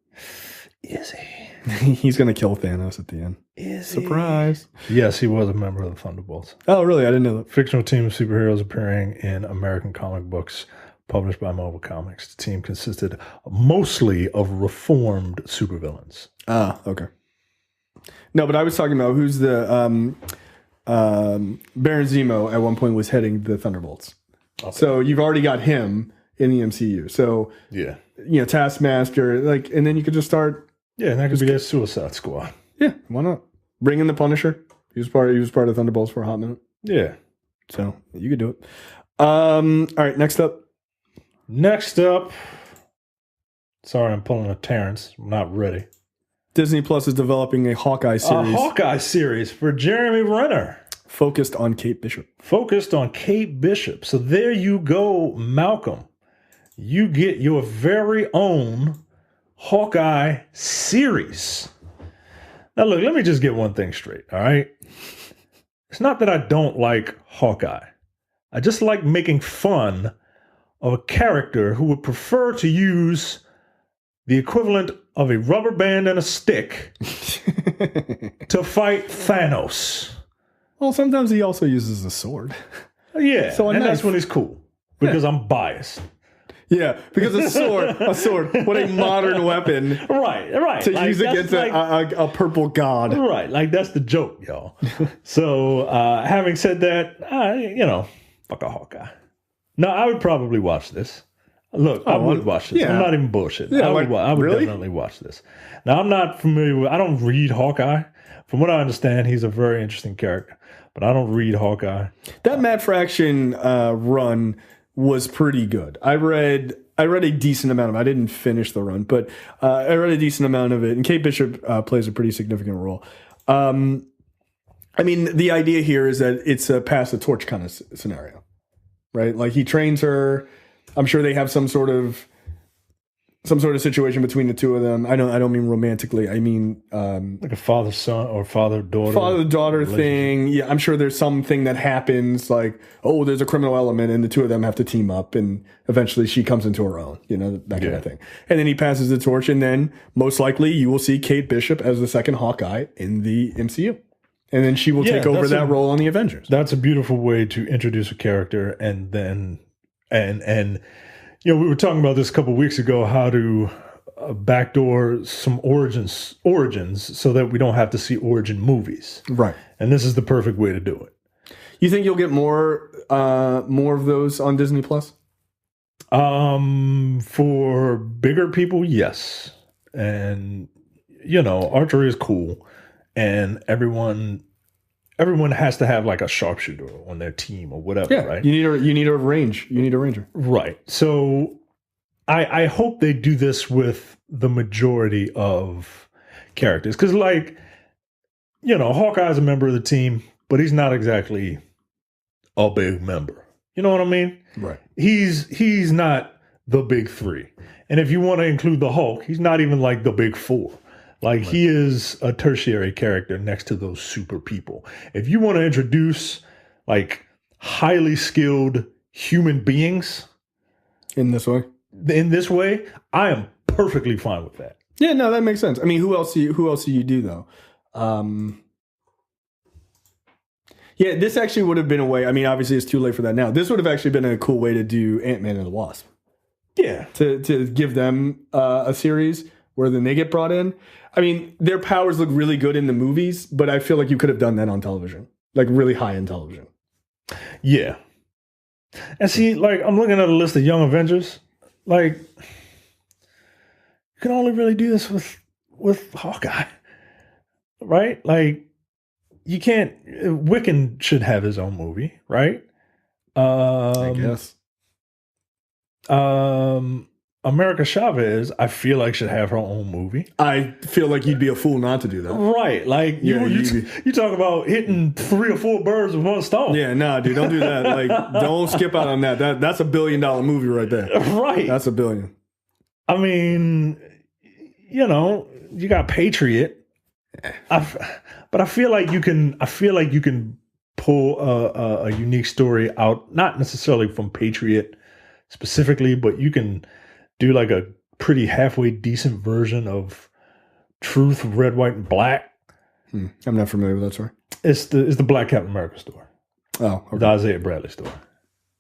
Is he? He's going to kill Thanos at the end. Is Surprise. Yes, he was a member of the Thunderbolts. Oh, really? I didn't know that. Fictional team of superheroes appearing in American comic books published by Marvel Comics. The team consisted mostly of reformed supervillains. Ah, okay. No, but I was talking about who's the Baron Zemo at one point was heading the Thunderbolts. Okay. So you've already got him in the MCU. So yeah, Taskmaster, like, and then you could just start. Yeah, and that could be a Suicide Squad. Yeah, why not? Bring in the Punisher. He was part of Thunderbolts for a hot minute. Yeah, so you could do it. All right, next up. Sorry, I'm pulling a Terrence. I'm not ready. Disney Plus is developing a Hawkeye series. A Hawkeye series for Jeremy Renner. Focused on Kate Bishop. So there you go, Malcolm. You get your very own Hawkeye series. Now, look, let me just get one thing straight, all right? It's not that I don't like Hawkeye. I just like making fun of a character who would prefer to use the equivalent of a rubber band and a stick to fight Thanos. Well, sometimes he also uses a sword. Yeah, so that's when he's cool, because I'm biased. Yeah, because a sword, what a modern weapon. Right. To use against a purple god. Right, like that's the joke, y'all. So, having said that, fuck a Hawkeye. No, I would probably watch this. Look, I would watch this. Yeah. I'm not even bullshitting. Yeah, I would really? Definitely watch this. Now, I'm not familiar with, I don't read Hawkeye. From what I understand, he's a very interesting character, but I don't read Hawkeye. That Matt Fraction run was pretty good. I read a decent amount of it. I didn't finish the run, but I read a decent amount of it. And Kate Bishop plays a pretty significant role. I mean, the idea here is that it's a pass the torch kind of scenario, right? Like he trains her. I'm sure they have some sort of situation between the two of them. I don't mean romantically. I mean like a father-son or father-daughter. Father-daughter thing. Yeah, I'm sure there's something that happens like, oh, there's a criminal element and the two of them have to team up and eventually she comes into her own, that kind of thing. And then he passes the torch and then most likely you will see Kate Bishop as the second Hawkeye in the MCU. And then she will take over that role on the Avengers. That's a beautiful way to introduce a character and then and we were talking about this a couple of weeks ago, how to backdoor some origins so that we don't have to see origin movies. Right. And this is the perfect way to do it. You think you'll get more of those on Disney Plus? For bigger people, yes. And, archery is cool. And everyone has to have like a sharpshooter on their team or whatever, right? You need a range. You need a ranger. Right. So I hope they do this with the majority of characters. Because Hawkeye's a member of the team, but he's not exactly a big member. You know what I mean? Right. He's not the big three. And if you want to include the Hulk, he's not even like the big four. He is a tertiary character next to those super people. If you want to introduce highly skilled human beings in this way, I am perfectly fine with that. Yeah, no, that makes sense. I mean, who else do you do though? Yeah, this actually would have been a way. I mean, obviously it's too late for that now. This would have actually been a cool way to do Ant-Man and the Wasp. Yeah, to give them a series where then they get brought in. I mean, their powers look really good in the movies, but I feel like you could have done that on television, like really high-end television. Yeah. And see, I'm looking at a list of Young Avengers. You can only really do this with Hawkeye, right? You can't. Wiccan should have his own movie, right? I guess. America Chavez, I feel like should have her own movie. I feel like you'd be a fool not to do that. Right. Like, you talk about hitting 3 or 4 birds with one stone. Yeah, nah, dude, don't do that. Like, don't skip out on that. That's $1 billion movie right there. Right. That's $1 billion. I mean, you know, you got Patriot. But I feel like you can pull a unique story out, not necessarily from Patriot specifically, but you can do like a pretty halfway decent version of Truth, Red, White, and Black. I'm not familiar with that story. It's the Black Captain America story. Oh, okay. The Isaiah Bradley story.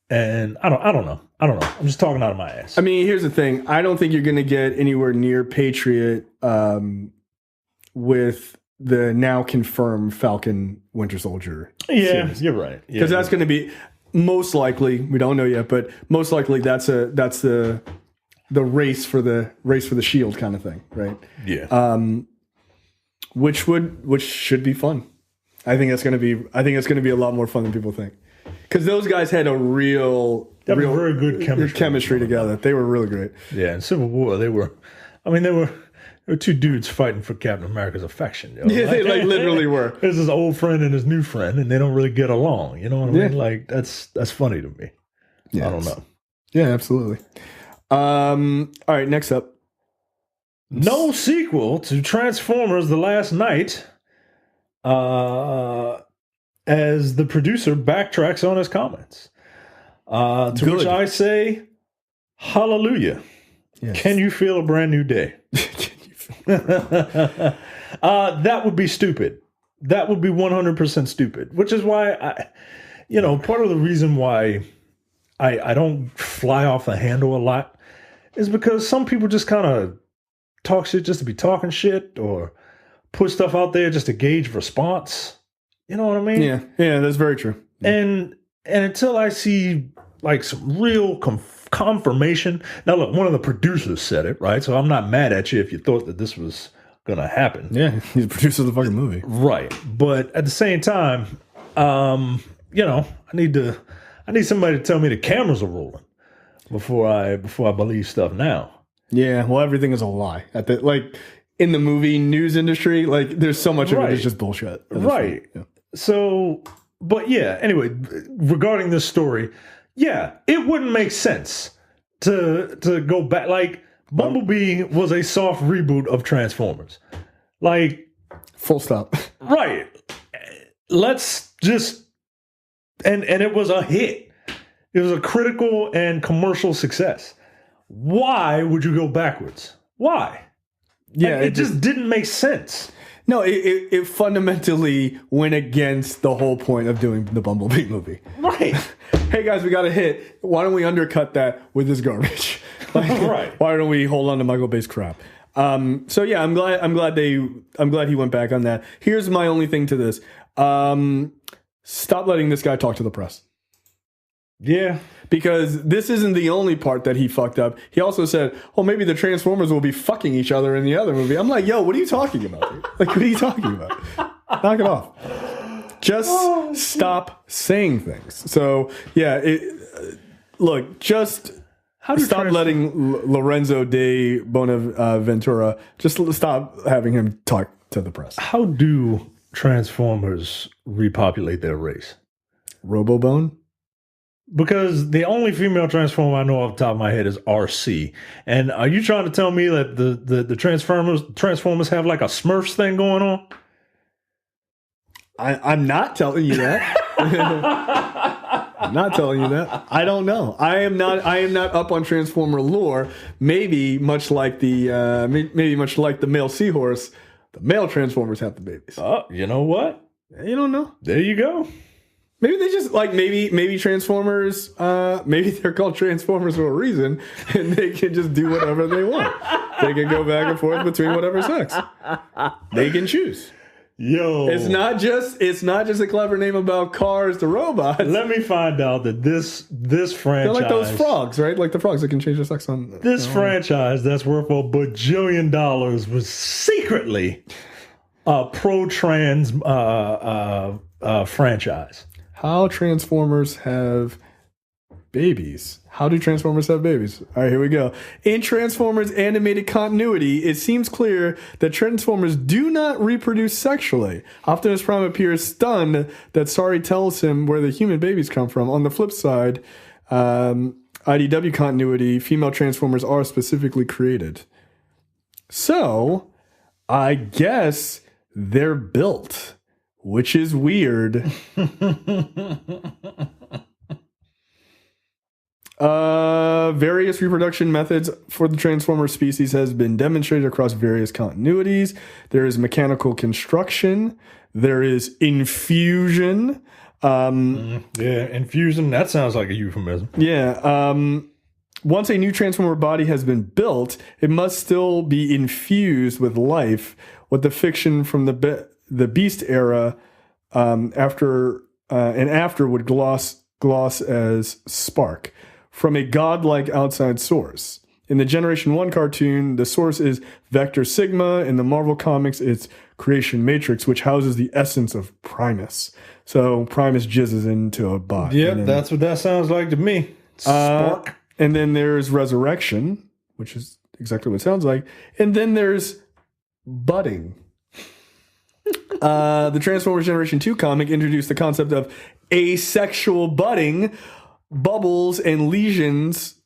And I don't know. I'm just talking out of my ass. I mean, here's the thing. I don't think you're going to get anywhere near Patriot with the now confirmed Falcon Winter Soldier. Yeah, series. You're right. Because that's going to be most likely. We don't know yet, but most likely that's the race for the shield kind of thing, right? Yeah. Which should be fun. I think it's going to be a lot more fun than people think. Because those guys had a real very good chemistry together. They were really great. Yeah, in Civil War, they were 2 dudes fighting for Captain America's affection. Yo. Yeah, they literally were. There's his old friend and his new friend, and they don't really get along. You know what I mean? Like, that's funny to me. Yeah, I don't know. Yeah, absolutely. All right, next up. No sequel to Transformers: The Last Night. As the producer backtracks on his comments. To which I say, hallelujah. Yes. Can you feel a brand new day? That would be stupid. That would be 100% stupid, which is why part of the reason why I don't fly off the handle a lot is because some people just kind of talk shit just to be talking shit or put stuff out there just to gauge response. You know what I mean? Yeah, that's very true. And until I see like some real confirmation. Now, look, one of the producers said it, right? So I'm not mad at you if you thought that this was going to happen. Yeah, he's the producer of the fucking movie. Right. But at the same time, I need somebody to tell me the cameras are rolling before I believe stuff now. Yeah, well, everything is a lie. In the movie news industry, like there's so much of it is just bullshit. Right. Yeah. So, but yeah, anyway, regarding this story, yeah, it wouldn't make sense to go back. Like, Bumblebee was a soft reboot of Transformers. Like, full stop. Right. Let's just, and it was a hit. It was a critical and commercial success. Why would you go backwards? Why? Yeah, it just didn't make sense. No, it fundamentally went against the whole point of doing the Bumblebee movie. Right. Hey guys, we got a hit. Why don't we undercut that with this garbage? Right. Why don't we hold on to Michael Bay's crap? So yeah, I'm glad he went back on that. Here's my only thing to this. Stop letting this guy talk to the press. Yeah. Because this isn't the only part that he fucked up. He also said, oh, maybe the Transformers will be fucking each other in the other movie. I'm like, yo, what are you talking about? Like, what are you talking about? Knock it off. Just stop saying things. So, yeah, just stop letting Lorenzo de Bonaventura, just stop having him talk to the press. How do Transformers repopulate their race? Robobone? Because the only female Transformer I know off the top of my head is RC. And are you trying to tell me that the Transformers have like a Smurfs thing going on? I'm not telling you that. I'm not telling you that. I don't know. I am not up on Transformer lore. Maybe much like the male seahorse, the male Transformers have the babies. Oh, you know what? You don't know. There you go. Maybe they just maybe Transformers. Maybe they're called Transformers for a reason, and they can just do whatever they want. They can go back and forth between whatever sex. They can choose. Yo, it's not just a clever name about cars to robots. Let me find out that this franchise, they're like those frogs, right? Like the frogs that can change their sex on this franchise that's worth $1 bajillion was secretly a pro-trans franchise. How Transformers have Babies. How do Transformers have babies? All right, here we go. In Transformers animated continuity, it seems clear that Transformers do not reproduce sexually. Optimus Prime appears stunned that Sari tells him where the human babies come from. On the flip side, IDW continuity, female Transformers are specifically created. So, I guess they're built, which is weird. Various reproduction methods for the Transformer species has been demonstrated across various continuities. There is mechanical construction. There is infusion. Infusion. That sounds like a euphemism. Yeah. Once a new Transformer body has been built, it must still be infused with life. What the fiction from the Beast era after would gloss as spark from a godlike outside source. In the Generation 1 cartoon, the source is Vector Sigma. In the Marvel Comics, it's Creation Matrix, which houses the essence of Primus. So Primus jizzes into a bot. Yep, that's what that sounds like to me. Spark. And then there's Resurrection, which is exactly what it sounds like. And then there's budding. The Transformers Generation 2 comic introduced the concept of asexual budding. Bubbles and lesions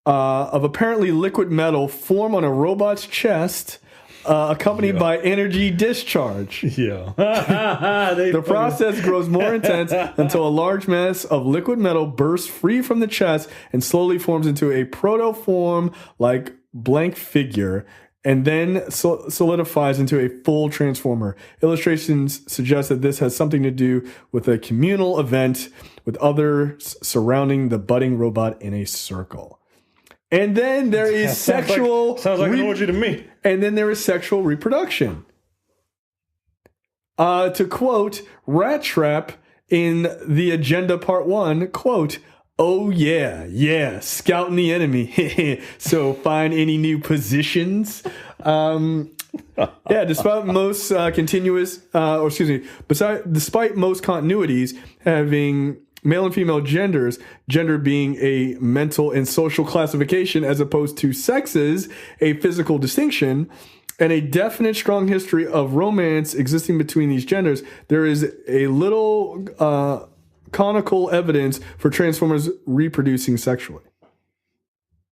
of apparently liquid metal form on a robot's chest, accompanied by energy discharge. Yeah. The process grows more intense until a large mass of liquid metal bursts free from the chest and slowly forms into a protoform like blank figure, and then solidifies into a full Transformer. Illustrations suggest that this has something to do with a communal event with others surrounding the budding robot in a circle. And then there is sounds like an orgy to me. And then there is sexual reproduction. To quote Rat Trap in The Agenda Part 1, quote, "Oh yeah, scouting the enemy. So find any new positions." Despite most despite most continuities having male and female genders, gender being a mental and social classification as opposed to sexes, a physical distinction, and a definite strong history of romance existing between these genders, there is a little conical evidence for Transformers reproducing sexually.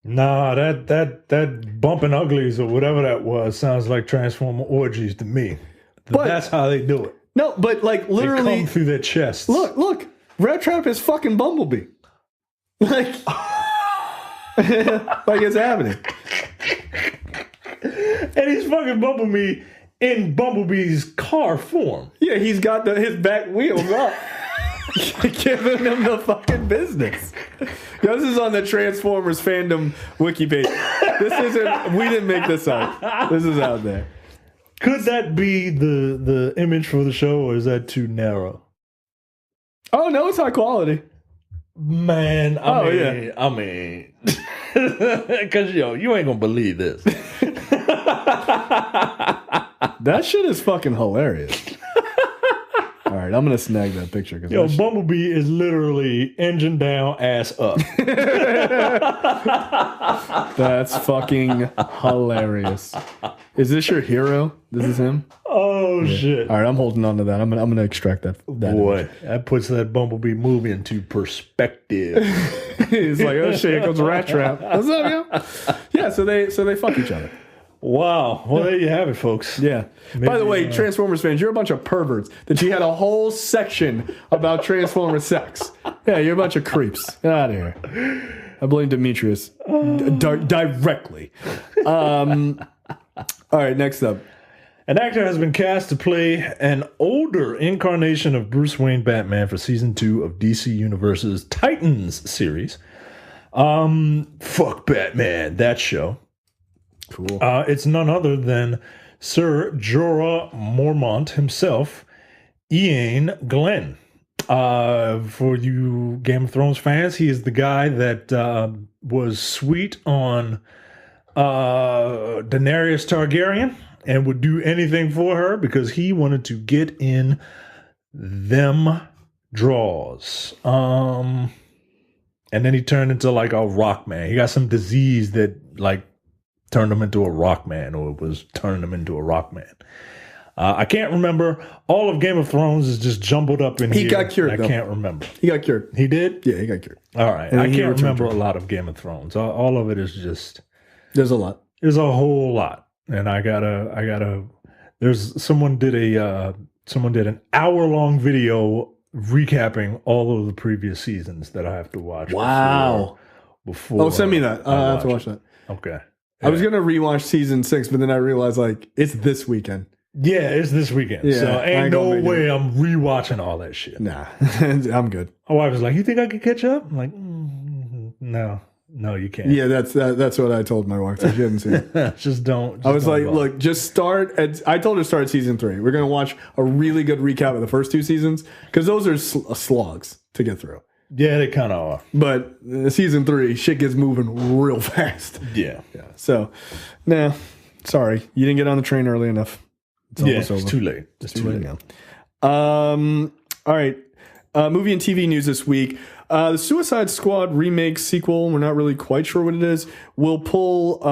Nah, that bumping uglies or whatever that was sounds like Transformer orgies to me. But that's how they do it. No, but like literally, they come through their chests. Look, Rat Trap is fucking Bumblebee. Like it's happening. And he's fucking Bumblebee in Bumblebee's car form. Yeah, he's got his back wheels up. Giving them the fucking business. Yo, this is on the Transformers fandom wiki page. We didn't make this up. This is out there. Could that be the image for the show, or is that too narrow? Oh no, it's high quality. Man, I mean, because you ain't gonna believe this. That shit is fucking hilarious. All right, I'm gonna snag that picture. Bumblebee is literally engine down, ass up. That's fucking hilarious. Is this your hero? This is him? Oh shit! All right, I'm holding on to that. I'm gonna extract that. Boy, image. That puts that Bumblebee movie into perspective. He's like, oh shit, here comes a Rat Trap. What's up, yo? Yeah, so they fuck each other. Wow. Well, there you have it, folks. Yeah. By the way, Transformers fans, you're a bunch of perverts that you had a whole section about Transformer sex. Yeah, you're a bunch of creeps. Get out of here. I blame Demetrius directly. All right, next up. An actor has been cast to play an older incarnation of Bruce Wayne Batman for season 2 of DC Universe's Titans series. Fuck Batman, that show. Cool. It's none other than Sir Jorah Mormont himself, Ian Glenn. For you Game of Thrones fans, he is the guy that was sweet on Daenerys Targaryen and would do anything for her because he wanted to get in them draws. And then he turned into like a rock man. He got some disease that like turned him into a rock man, or it was turning him into a rock man. I can't remember. All of Game of Thrones is just jumbled up in here. He got cured, I though. can't remember. He got cured. He did? Yeah, he got cured. All right. And I he can't returned remember to a lot of Game of Thrones. All of it is just... There's a lot. There's a whole lot. And I gotta... Someone did an hour-long video recapping all of the previous seasons that I have to watch. Wow. Before Send me that. I have to watch that. Okay. I was going to rewatch season 6, but then I realized, like, it's this weekend. Yeah, it's this weekend. Yeah, so I ain't ain't no gonna make way I'm rewatching all that shit. Nah, I'm good. My wife was like, "You think I could catch up?" I'm like, no, you can't. Yeah, that's what I told my wife. So she hadn't seen it. Just don't. I was don't like, bother. look, just start I told her to start at season 3. We're going to watch a really good recap of the first 2 seasons, because those are slogs to get through. Yeah, they kind of are. But season 3, shit gets moving real fast. Yeah. So, nah, sorry. You didn't get on the train early enough. It's almost It's over. too late. It's too late now. All right. Movie and TV news this week. The Suicide Squad remake sequel, we're not really quite sure what it is, will pull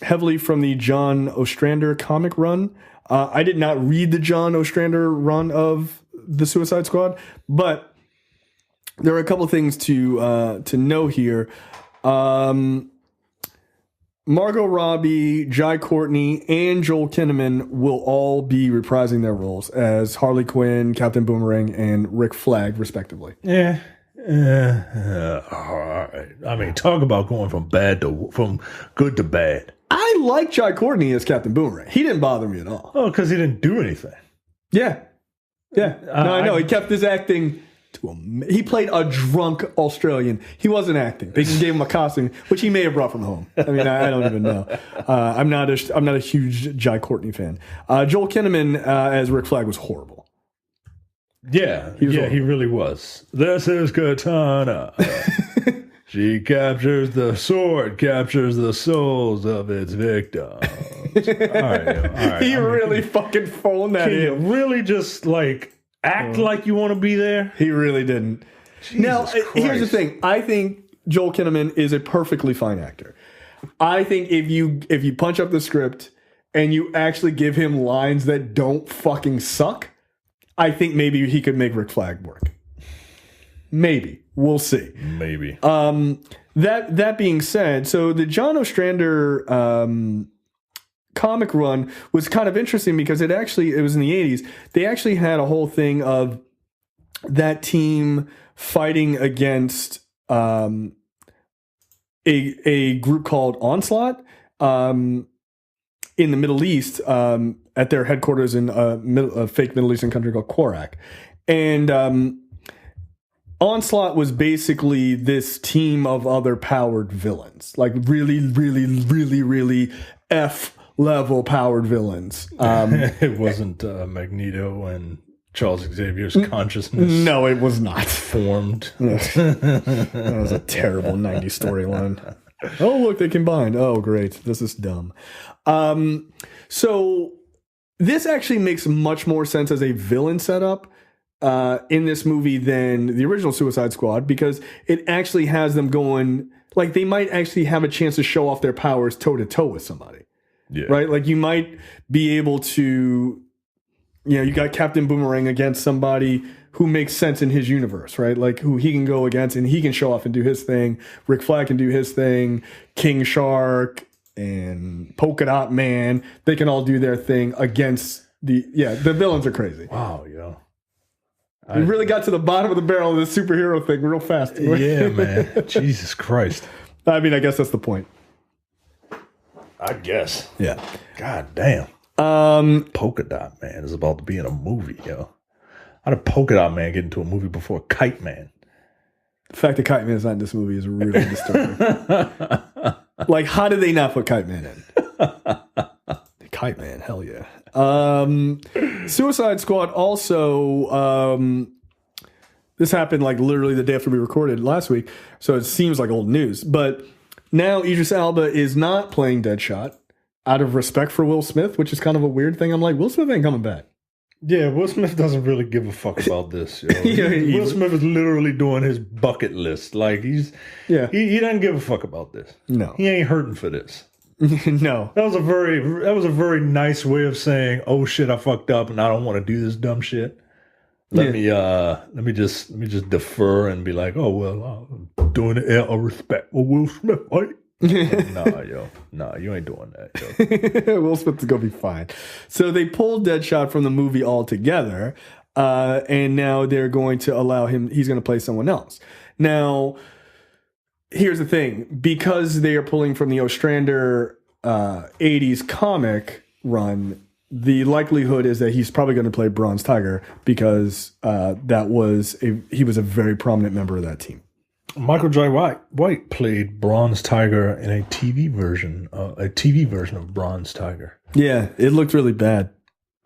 heavily from the John Ostrander comic run. I did not read the John Ostrander run of the Suicide Squad, but there are a couple things to know here. Margot Robbie, Jai Courtney, and Joel Kinnaman will all be reprising their roles as Harley Quinn, Captain Boomerang, and Rick Flag, respectively. Yeah. All right. I mean, talk about going from good to bad. I like Jai Courtney as Captain Boomerang. He didn't bother me at all. Oh, because he didn't do anything. Yeah. No, I know. He kept his acting he played a drunk Australian. He wasn't acting. They just gave him a costume, which he may have brought from home. I mean, I don't even know. I'm not a huge Jai Courtney fan. Joel Kinnaman as Rick Flag was horrible. Yeah, he really was. This is Katana. She captures the sword, captures the souls of its victims. All right. He really fucking phoned that Can you in. really just like act like you want to be there? He really didn't. Now, here's the thing. I think Joel Kinnaman is a perfectly fine actor. I think if you punch up the script and you actually give him lines that don't fucking suck, I think maybe he could make Rick Flag work. Maybe. We'll see. Maybe. That being said, so the John Ostrander comic run was kind of interesting because it was in the 80s. They actually had a whole thing of that team fighting against a group called Onslaught in the Middle East at their headquarters in a fake Middle Eastern country called Korak. And Onslaught was basically this team of other powered villains, like really, really, really, really F-level powered villains. It wasn't Magneto and Charles Xavier's consciousness. No, it was not. Formed. That was a terrible 90s storyline. Oh, look, they combined. Oh, great. This is dumb. So this actually makes much more sense as a villain setup in this movie than the original Suicide Squad, because it actually has them going, like, they might actually have a chance to show off their powers toe-to-toe with somebody. Yeah. Right? Like, you might be able to, you got Captain Boomerang against somebody who makes sense in his universe, right? Like, who he can go against and he can show off and do his thing. Rick Flag can do his thing. King Shark and Polka Dot Man, they can all do their thing against the villains are crazy. Wow, yo. We really got to the bottom of the barrel of this superhero thing real fast. Yeah, man. Jesus Christ. I mean, I guess that's the point. I guess. Yeah. God damn. Polka Dot Man is about to be in a movie, yo. How did Polka Dot Man get into a movie before Kite Man? The fact that Kite Man is not in this movie is really disturbing. Like, how did they not put Kite Man in? Kite Man, hell yeah. Suicide Squad also, this happened like literally the day after we recorded last week, so it seems like old news. But now Idris Elba is not playing Deadshot out of respect for Will Smith, which is kind of a weird thing. I'm like, Will Smith ain't coming back. Yeah, Will Smith doesn't really give a fuck about this. Yo. Yeah, Will Smith is literally doing his bucket list. Like he doesn't give a fuck about this. No. He ain't hurting for this. No. That was a very nice way of saying, "Oh shit, I fucked up, and I don't want to do this dumb shit." Let me just defer and be like, "Oh well, I'm doing it out of respect for Will Smith, right?" Nah, you ain't doing that, yo. Will Smith is gonna be fine. So they pulled Deadshot from the movie altogether, and now they're going to allow him. He's going to play someone else. Now, here's the thing: because they are pulling from the Ostrander 80s comic run, the likelihood is that he's probably going to play Bronze Tiger because he was a very prominent member of that team. Michael J. White played Bronze Tiger in a TV version of Bronze Tiger. Yeah, it looked really bad.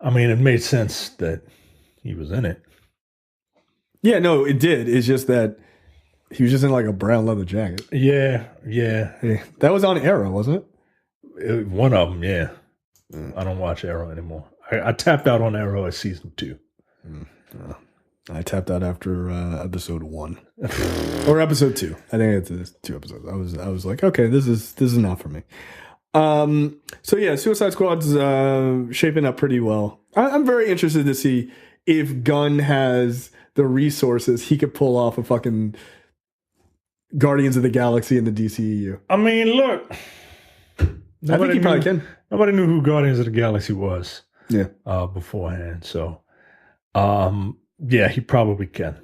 I mean, it made sense that he was in it. Yeah, no, it did. It's just that he was just in like a brown leather jacket. Yeah. That was on Arrow, wasn't it? One of them, yeah. I don't watch Arrow anymore. I tapped out on Arrow at season 2. I tapped out after episode 1 or episode 2. I think it's 2 episodes. I was like, okay, this is not for me. So yeah, Suicide Squad's shaping up pretty well. I'm very interested to see if Gunn has the resources he could pull off a fucking Guardians of the Galaxy in the DCEU. I mean, look, I think he probably can. Nobody knew who Guardians of the Galaxy was. Yeah. Beforehand, so yeah, he probably can.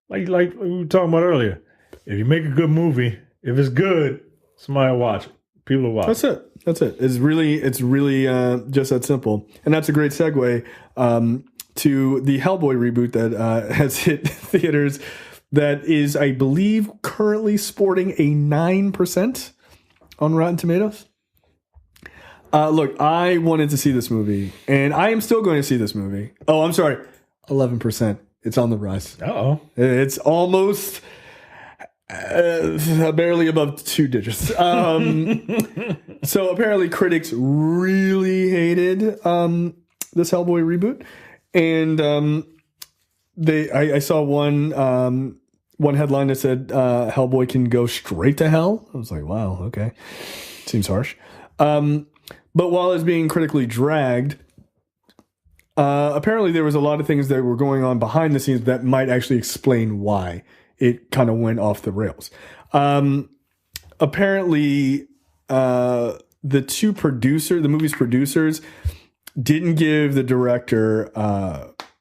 Like we were talking about earlier. If you make a good movie, if it's good, somebody will watch it. People will watch. That's it. It's really just that simple. And that's a great segue to the Hellboy reboot that has hit theaters. That is, I believe, currently sporting a 9% on Rotten Tomatoes. Look, I wanted to see this movie, and I am still going to see this movie. Oh, I'm sorry. 11%. It's on the rise. Uh-oh. It's almost barely above 2 digits. So apparently critics really hated this Hellboy reboot. And I saw one headline that said Hellboy can go straight to hell. I was like, wow, okay. Seems harsh. But while it's being critically dragged, apparently there was a lot of things that were going on behind the scenes that might actually explain why it kind of went off the rails. Apparently, the movie's producers didn't give the director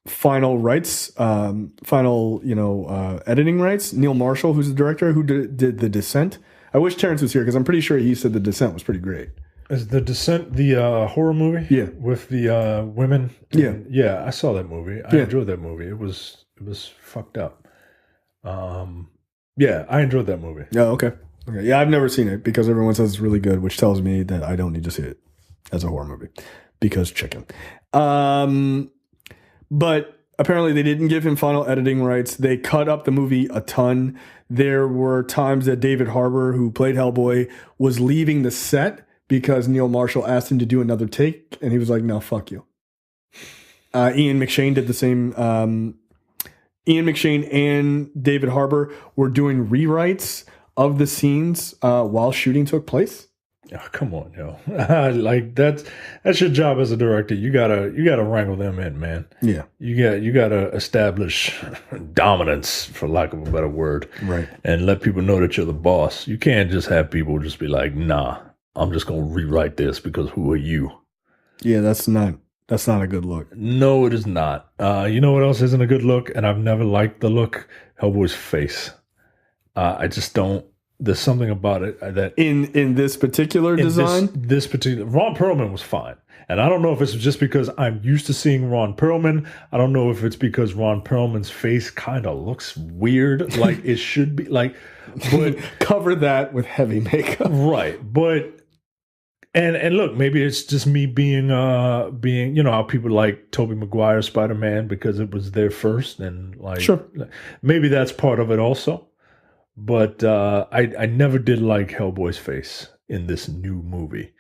final rights, editing rights. Neil Marshall, who's the director, who did The Descent. I wish Terrence was here because I'm pretty sure he said The Descent was pretty great. Is The Descent the horror movie? Yeah. With the women? Yeah. Yeah, I saw that movie. I enjoyed that movie. It was fucked up. Yeah, I enjoyed that movie. Oh, okay. Yeah, I've never seen it because everyone says it's really good, which tells me that I don't need to see it as a horror movie because chicken. But apparently they didn't give him final editing rights. They cut up the movie a ton. There were times that David Harbour, who played Hellboy, was leaving the set because Neil Marshall asked him to do another take, and he was like, no, fuck you. Ian McShane did the same. Ian McShane and David Harbour were doing rewrites of the scenes while shooting took place. Oh, come on, yo! Like that's your job as a director. You gotta wrangle them in, man. Yeah, you gotta establish dominance, for lack of a better word, right? And let people know that you're the boss. You can't just have people just be like, nah, I'm just gonna rewrite this because who are you? Yeah, that's not a good look. No, it is not. You know what else isn't a good look? And I've never liked the look? Hellboy's face. I just don't. There's something about it that in this particular design. This particular Ron Perlman was fine, and I don't know if it's just because I'm used to seeing Ron Perlman. I don't know if it's because Ron Perlman's face kind of looks weird, like it should be. Like, but cover that with heavy makeup, right? But. And look, maybe it's just me being you know how people like Tobey Maguire Spider-Man because it was there first, and like sure. Maybe that's part of it also. But I never did like Hellboy's face in this new movie.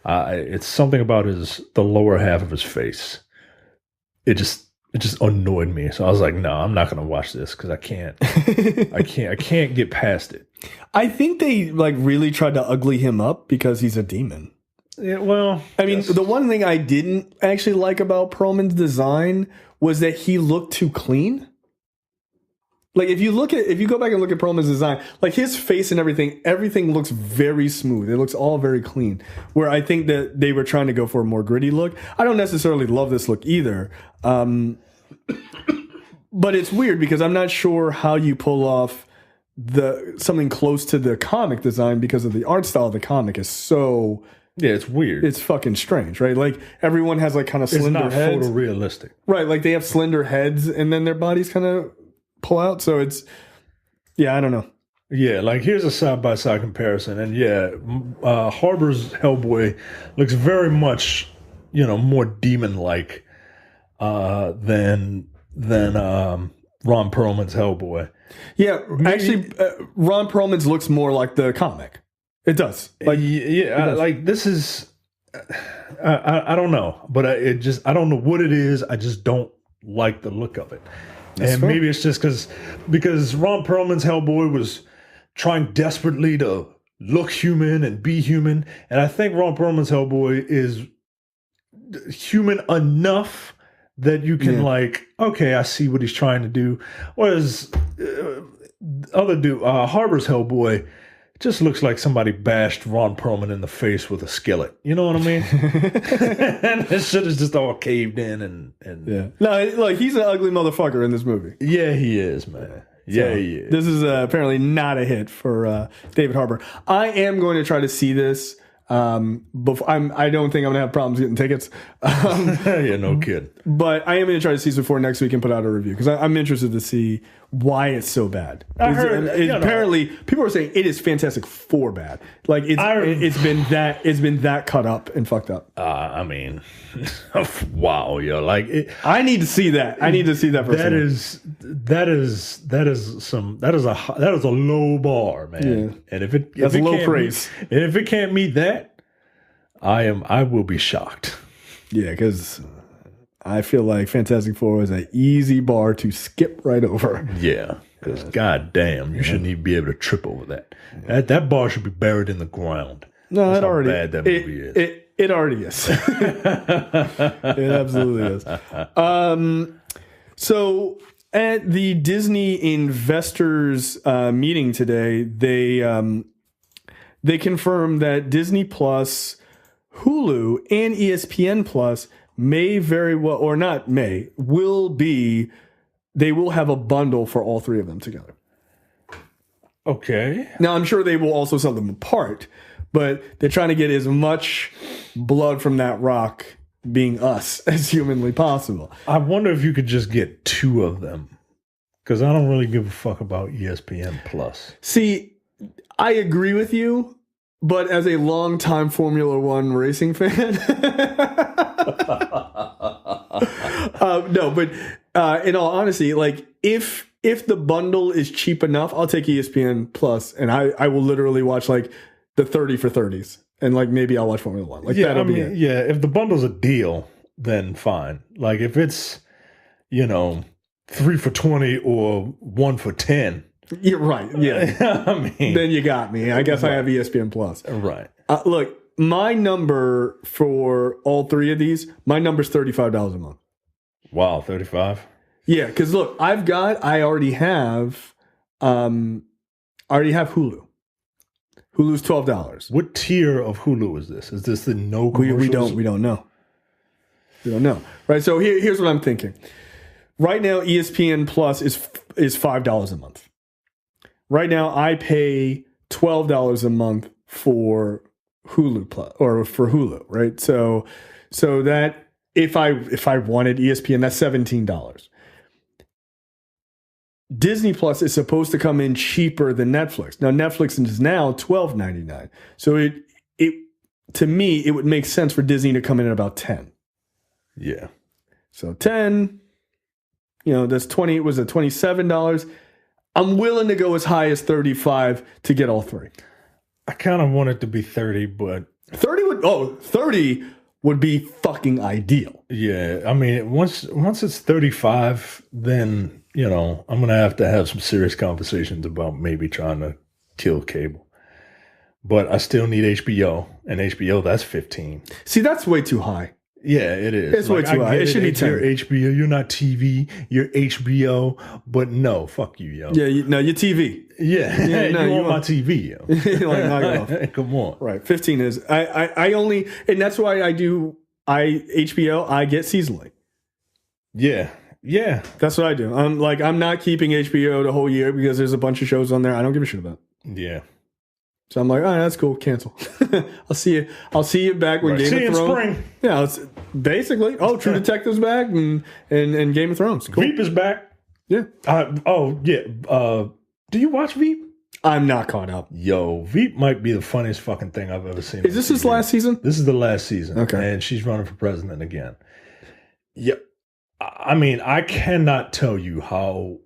It's something about the lower half of his face. It it just annoyed me. So I was like, no, I'm not going to watch this because I can't. I can't get past it. I think they like really tried to ugly him up because he's a demon. Yeah, well, I mean, the one thing I didn't actually like about Perlman's design was that he looked too clean. Like if you go back and look at Perlman's design, like his face and everything looks very smooth. It looks all very clean. Where I think that they were trying to go for a more gritty look. I don't necessarily love this look either. But it's weird because I'm not sure how you pull off something close to the comic design because of the art style of the comic is so. Yeah, it's weird. It's fucking strange, right? Like everyone has like kind of slender heads. It's not photorealistic. Right, like they have slender heads and then their bodies kind of pull out. So it's, I don't know. Yeah, like here's a side-by-side comparison. And Harbor's Hellboy looks very much, more demon-like than Ron Perlman's Hellboy. Yeah, actually, Ron Perlman's looks more like the comic. It does. Like, like this is, I don't know, but I don't know what it is. I just don't like the look of it. That's fair. Maybe it's just because Ron Perlman's Hellboy was trying desperately to look human and be human. And I think Ron Perlman's Hellboy is human enough that you can okay, I see what he's trying to do. Whereas Harbor's Hellboy just looks like somebody bashed Ron Perlman in the face with a skillet. You know what I mean? And this shit is just all caved in and yeah. No, like he's an ugly motherfucker in this movie. Yeah, he is, man. Yeah, he is. This is apparently not a hit for David Harbour. I am going to try to see this. Before I don't think I'm gonna have problems getting tickets. Yeah, no kidding. But I am gonna try to see this before next week and put out a review because I'm interested to see why it's so bad. Apparently, people are saying it is Fantastic Four bad. Like it's been that cut up and fucked up. I mean, wow, yo, like I need to see that. I need to see that. That is a low bar, man. Yeah. And if it low praise, and if it can't meet that, I will be shocked. Yeah, because I feel like Fantastic Four is an easy bar to skip right over. Yeah, because goddamn, you shouldn't even be able to trip over that. Yeah. That bar should be buried in the ground. No, that's how already bad that movie is. It already is. It absolutely is. So at the Disney investors meeting today, they confirmed that Disney Plus, Hulu, and ESPN Plus may very well, or not may, will be, they will have a bundle for all three of them together. Okay. Now, I'm sure they will also sell them apart, but they're trying to get as much blood from that rock being us as humanly possible. I wonder if you could just get two of them, because I don't really give a fuck about ESPN Plus. See, I agree with you, but as a longtime Formula One racing fan, no, but in all honesty, like if the bundle is cheap enough, I'll take ESPN Plus, and I will literally watch like the 30 for 30s, and like maybe I'll watch Formula One. Like that'll be it. Yeah, if the bundle's a deal, then fine. Like if it's 3 for 20 or 1 for 10. You're right. Yeah. I mean, then you got me. I guess I have ESPN Plus. Right. Look, my number for all three of these, my number's $35 a month. Wow, 35. Yeah, because look, I already have Hulu. Hulu's $12. What tier of Hulu is this? Is this the no commercials? We don't know. We don't know. Right. So here's what I'm thinking. Right now, ESPN Plus is $5 a month. Right now, I pay $12 a month for Hulu Plus or for Hulu, right? So that if I wanted ESPN, that's $17. Disney Plus is supposed to come in cheaper than Netflix. Now Netflix is now $12.99. So it to me it would make sense for Disney to come in at about 10. Yeah. So 10, that's 20. Was it $27? I'm willing to go as high as 35 to get all three. I kind of want it to be 30, but 30 would 30 would be fucking ideal. Yeah, I mean, once it's 35, then, you know, I'm going to have some serious conversations about maybe trying to kill cable. But I still need HBO, and HBO, that's 15. See, that's way too high. Yeah, it is. It's way too high. It should be 10. You're HBO. You're not TV. You're HBO. But no, fuck you, yo. Yeah, you're TV. Yeah, no, you want my TV, yo. Like, knock it off. Come on. Right, 15 is. I only, and that's why HBO, I get seasonally. Yeah. Yeah. That's what I do. I'm not keeping HBO the whole year because there's a bunch of shows on there I don't give a shit about. Yeah. So I'm like, oh, that's cool. Cancel. I'll see you back when Game of Thrones. Spring. Yeah, it's basically. Oh, True Detective's back and Game of Thrones. Cool. Veep is back. Yeah. Do you watch Veep? I'm not caught up. Yo, Veep might be the funniest fucking thing I've ever seen. Is this his last season? This is the last season. Okay. And she's running for president again. Yep. I mean, I cannot tell you how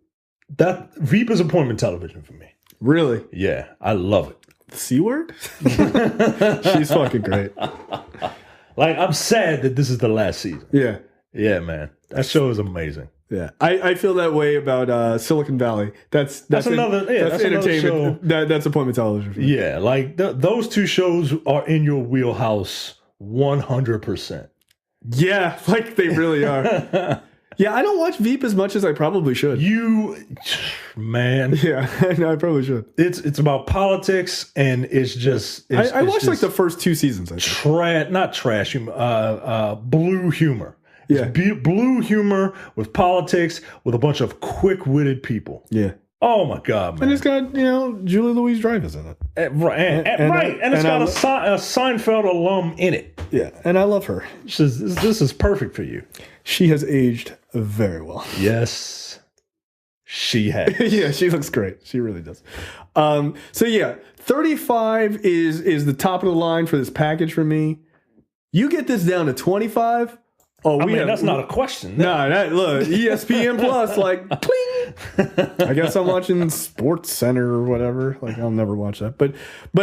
that Veep is appointment television for me. Really? Yeah, I love it. The C word? She's fucking great. Like, I'm sad that this is the last season. Yeah. Yeah, man. That show is amazing. Yeah. I feel that way about Silicon Valley. That's another entertainment. show. That's appointment television for me. Yeah, like those two shows are in your wheelhouse 100%. Yeah, like they really are. Yeah, I don't watch Veep as much as I probably should. Man. Yeah, I probably should. It's about politics, and it's just... I watched like the first 2 seasons, I think. Not trash humor, blue humor. Yeah. It's blue humor with politics with a bunch of quick-witted people. Yeah. Oh, my God, man. And it's got, Julie Louis-Dreyfus in it. And it's got a Seinfeld alum in it. Yeah, and I love her. This is perfect for you. She has aged very well. Yes, she has. Yeah, she looks great. She really does. So yeah, 35 is the top of the line for this package for me. You get this down to 25. Oh, that's not a question. Look, ESPN Plus, like, cling. I guess I'm watching Sports Center or whatever. Like, I'll never watch that. But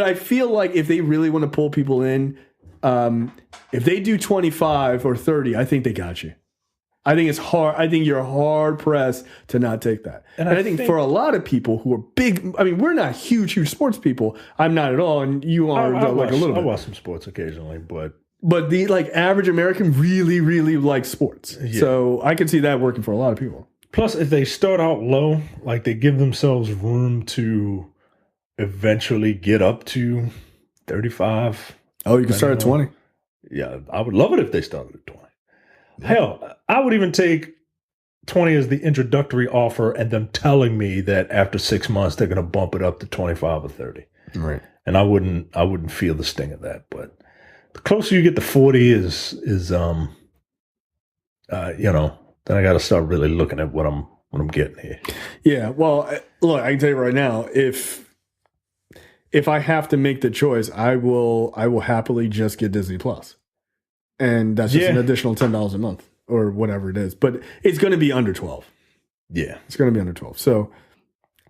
I feel like if they really want to pull people in, if they do 25 or 30, I think they got you. I think it's hard. I think you're hard pressed to not take that. And I think for a lot of people who are big, I mean, we're not huge sports people. I'm not at all, and you are a little bit. I watch some sports occasionally, but the average American really, really likes sports. Yeah. So I can see that working for a lot of people. Plus, if they start out low, like they give themselves room to eventually get up to 35. Oh, you can start at 20. Yeah, I would love it if they started at 20. Hell, I would even take 20 as the introductory offer and them telling me that after 6 months they're going to bump it up to 25 or 30. Right. And I wouldn't feel the sting of that. But the closer you get to 40 is then I got to start really looking at what I'm getting here. Yeah. Well, look, I can tell you right now, if I have to make the choice, I will happily just get Disney Plus. And that's just an additional $10 a month or whatever it is. But it's going to be under 12. Yeah. It's going to be under 12. So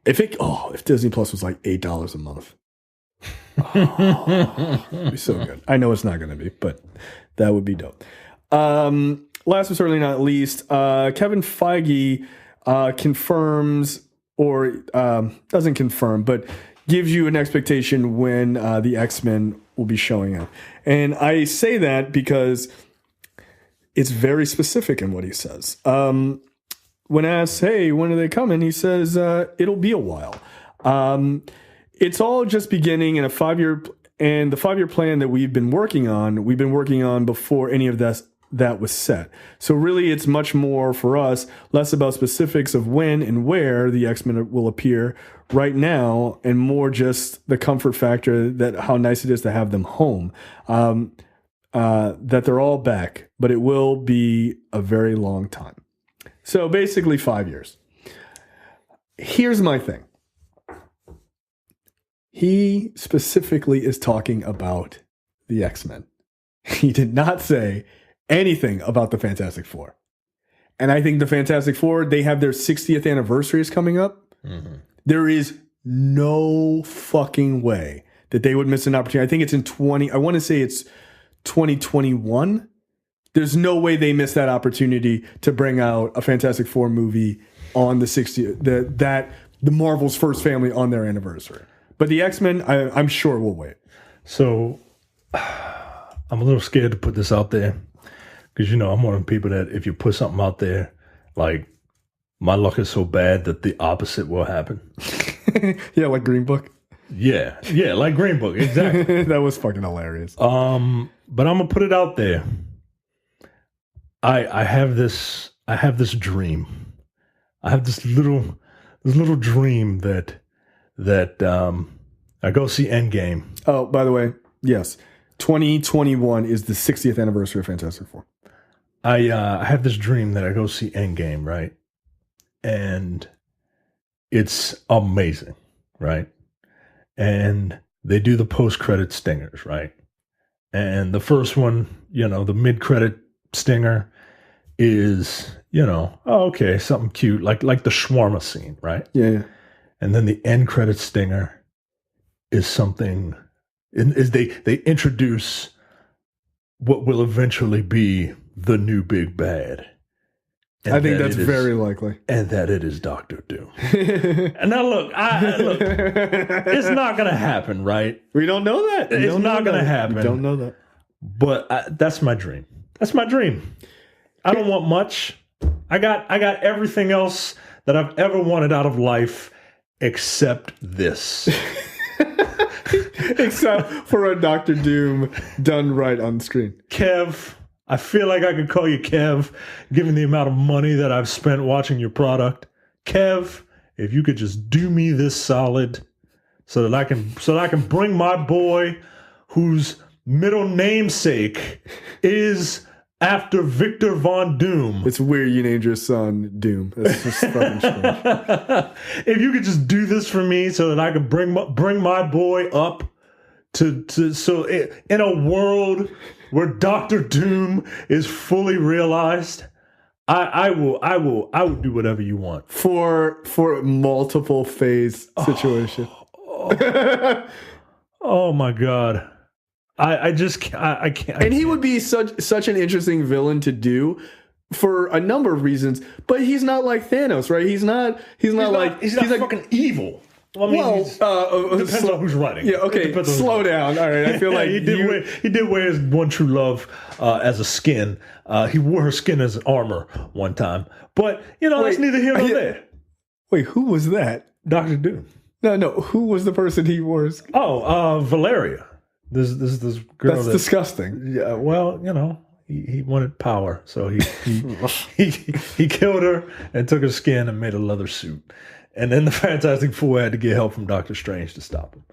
if Disney Plus was like $8 a month, it'd be so good. I know it's not going to be, but that would be dope. Last but certainly not least, Kevin Feige confirms or doesn't confirm, but gives you an expectation when the X-Men will be showing up. And I say that because it's very specific in what he says. When asked, hey, when are they coming? He says, it'll be a while. It's all just beginning in the 5-year plan that we've been working on before any of that was set. So really it's much more for us, less about specifics of when and where the X-Men will appear right now, and more just the comfort factor that how nice it is to have them home. That they're all back, but it will be a very long time. So basically 5 years. Here's my thing. He specifically is talking about the X-Men. He did not say anything about the Fantastic Four. And I think the Fantastic Four, they have their 60th anniversaries coming up. Mm-hmm. There is no fucking way that they would miss an opportunity. I think it's I want to say it's 2021 there's no way they missed that opportunity to bring out a Fantastic Four movie on the 60th, the Marvel's first family on their anniversary. But the X-Men, I'm sure will wait. So I'm a little scared to put this out there because, I'm one of the people that if you put something out there, like my luck is so bad that the opposite will happen. Yeah, like Green Book. Yeah, like Green Book, exactly. That was fucking hilarious. But I'm gonna put it out there. I have this dream. I have this little dream that I go see Endgame. Oh, by the way, yes, 2021 is the 60th anniversary of Fantastic Four. I have this dream that I go see Endgame, right? And it's amazing, right? And they do the post-credit stingers, right? And the first one, the mid-credit stinger is, okay, something cute, like the shawarma scene, right? Yeah. And then the end credit stinger is something, is they introduce what will eventually be the new big bad. I think that's very likely. And that it is Dr. Doom. And now look, it's not going to happen, right? We don't know that. It's not going to happen. We don't know that. But that's my dream. That's my dream. I don't want much. I got everything else that I've ever wanted out of life except this. Except for a Dr. Doom done right on screen. Kev, I feel like I could call you Kev, given the amount of money that I've spent watching your product. Kev, if you could just do me this solid so that I can bring my boy whose middle namesake is after Victor Von Doom. It's weird you named your son Doom. That's just fucking strange. If you could just do this for me so that I can bring my boy up so in a world where Dr. Doom is fully realized, I will do whatever you want for multiple phase situation. Oh my God. I can't. And he would be such an interesting villain to do for a number of reasons, but he's not like Thanos, right? He's not like fucking evil. Well, depends on who's writing. Yeah, okay. Slow down. All right, I feel like he did wear his one true love as a skin. He wore her skin as armor one time, but that's neither here nor there. Wait, who was that? Dr. Doom. No. Who was the person he wore? Valeria. This girl. That's disgusting. Yeah. Well, he wanted power, so he killed her and took her skin and made a leather suit. And then the Fantastic Four had to get help from Doctor Strange to stop him.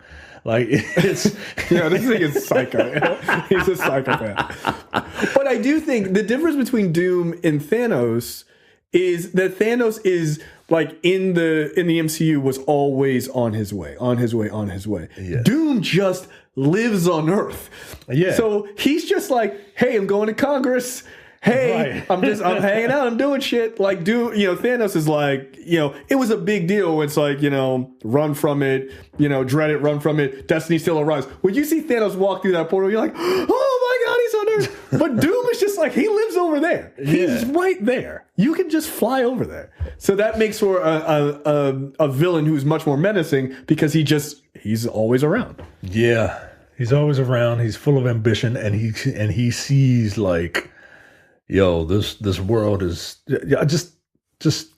Like, it's... Yeah, this thing is psycho. He's a psychopath. But I do think the difference between Doom and Thanos is that Thanos is, like, in the MCU was always on his way. Yeah. Doom just lives on Earth. Yeah. So he's just like, hey, I'm going to Congress. Hey, right. I'm hanging out, I'm doing shit. Like, Thanos is like, it was a big deal. It's like, run from it, dread it, run from it. Destiny still arrives. When you see Thanos walk through that portal, you're like, oh my God, he's on Earth. But Doom is just like, he lives over there. He's right there. You can just fly over there. So that makes for a villain who's much more menacing because he's always around. Yeah, he's always around. He's full of ambition, and he sees like, yo, this world is just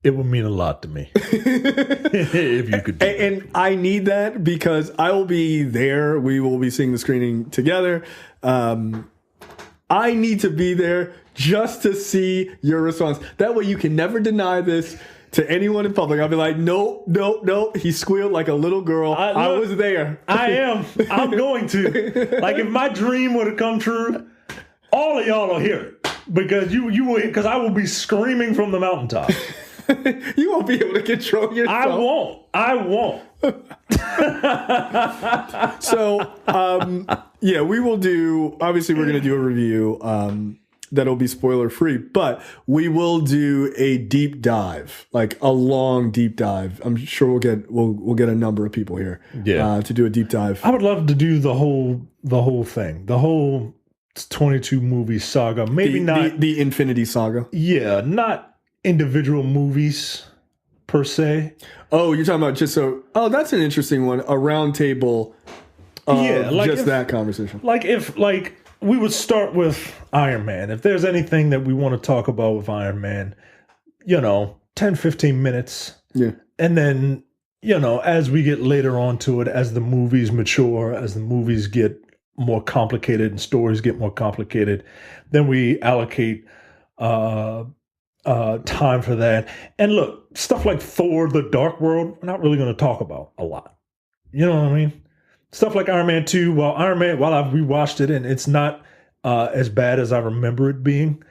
it would mean a lot to me if you could do that. And I need that because I will be there. We will be seeing the screening together. I need to be there just to see your response. That way you can never deny this to anyone in public. I'll be like, nope. He squealed like a little girl. I was there. I am. I'm going to. Like, if my dream would have come true, all of y'all will hear it because because I will be screaming from the mountaintop. You won't be able to control yourself. I won't. So, we will do. Obviously, we're going to do a review that'll be spoiler free, but we will do a deep dive, like a long deep dive. I'm sure we'll get a number of people here, to do a deep dive. I would love to do the whole thing, the whole 22 movie saga. Maybe not the Infinity Saga. Yeah, not individual movies per se. Oh, you're talking about just so. Oh, that's an interesting one. A round table. That conversation. Like if we would start with Iron Man. If there's anything that we want to talk about with Iron Man, 10, 15 minutes. Yeah. And then, as we get later on to it, as the movies mature, as the movies get more complicated and stories get more complicated, then we allocate time for that. And look, stuff like Thor, The Dark World, we're not really going to talk about a lot. You know what I mean? Stuff like Iron Man 2, while I've rewatched it and it's not as bad as I remember it being,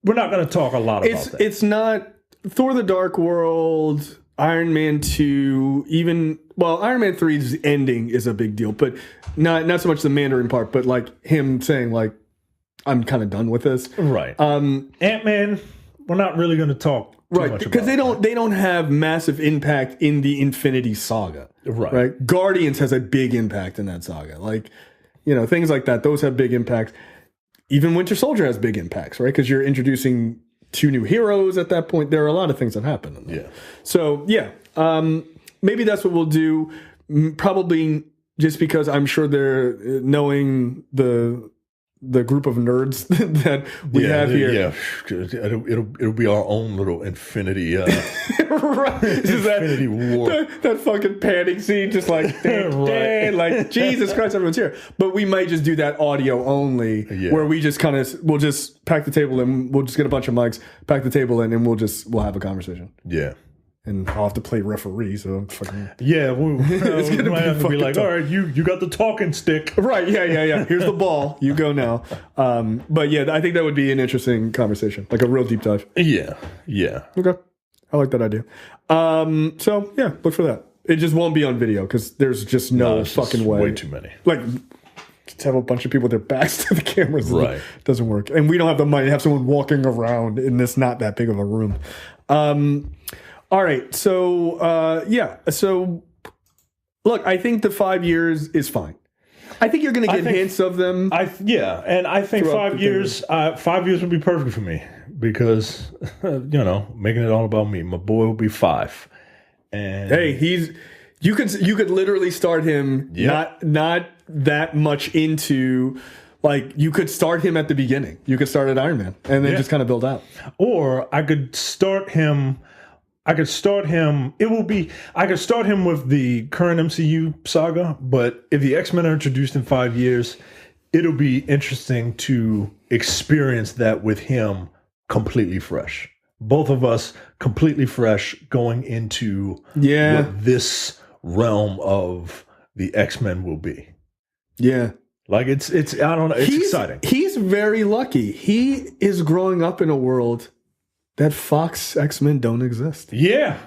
we're not going to talk a lot about that. It's not Thor: The Dark World, Iron Man 2, Iron Man 3's ending is a big deal, but not so much the Mandarin part, but like him saying like, I'm kind of done with this. Right. Ant-Man, we're not really going to talk too much because about they don't have massive impact in the Infinity Saga. Right. Guardians has a big impact in that saga. Like, things like that, those have big impacts. Even Winter Soldier has big impacts, right? Because you're introducing 2 new heroes at that point. There are a lot of things that happen in there. Yeah. So, maybe that's what we'll do. Probably just because I'm sure they're knowing the group of nerds that we have here. Yeah, it'll be our own little Infinity right. Infinity War. That fucking panic scene, just like, right. Like, Jesus Christ, everyone's here. But we might just do that audio only, where we just we'll just pack the table and we'll just get a bunch of mics, pack the table in, and we'll have a conversation. Yeah. And I'll have to play referee, so I'm fucking... Yeah, it's going to have to be like, all right, you got the talking stick. Right, yeah. Here's the ball. You go now. But yeah, I think that would be an interesting conversation, like a real deep dive. Yeah. Okay. I like that idea. So, yeah, look for that. It just won't be on video, because there's just no fucking way. Way too many. Like, to have a bunch of people with their backs to the cameras. Right. It doesn't work. And we don't have the money to have someone walking around in this not that big of a room. All right, so so look, I think the 5 years is fine. I think you're going to get hints of them. And I think 5 years. 5 years would be perfect for me because making it all about me. My boy will be 5, and hey, you could literally start him not that much into. Like, you could start him at the beginning. You could start at Iron Man and then just kind of build out. Or I could start him. I could start him with the current MCU saga, but if the X-Men are introduced in 5 years, it'll be interesting to experience that with him completely fresh. Both of us completely fresh going into what this realm of the X-Men will be. Yeah. Like it's I don't know, it's exciting. He's very lucky. He is growing up in a world that Fox X-Men don't exist. Yeah.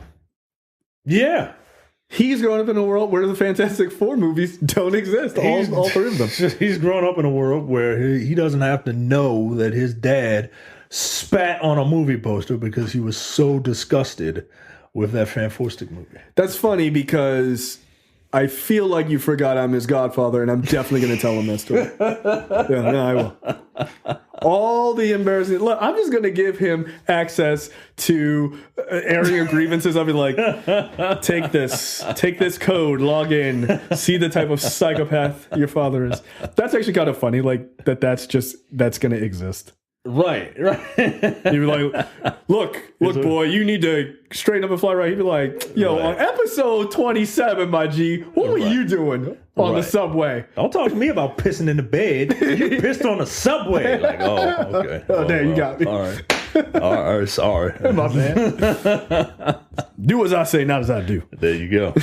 He's growing up in a world where the Fantastic Four movies don't exist. All 3 of them. He's grown up in a world where he doesn't have to know that his dad spat on a movie poster because he was so disgusted with that Fantastic movie. That's funny because I feel like you forgot I'm his godfather, and I'm definitely going to tell him that story. Yeah, no, I will. All the embarrassing... Look, I'm just going to give him access to airing of grievances. I'll be like, take this code, log in, see the type of psychopath your father is. That's actually kind of funny, like, that's going to exist. Right. He'd be like, look, boy, you need to straighten up and fly right. He'd be like, yo, on episode 27, my G, what were you doing on the subway? Don't talk to me about pissing in the bed. You pissed on the subway. Like, okay. Oh, damn, you got me. All right, sorry. My bad. Do as I say, not as I do. There you go.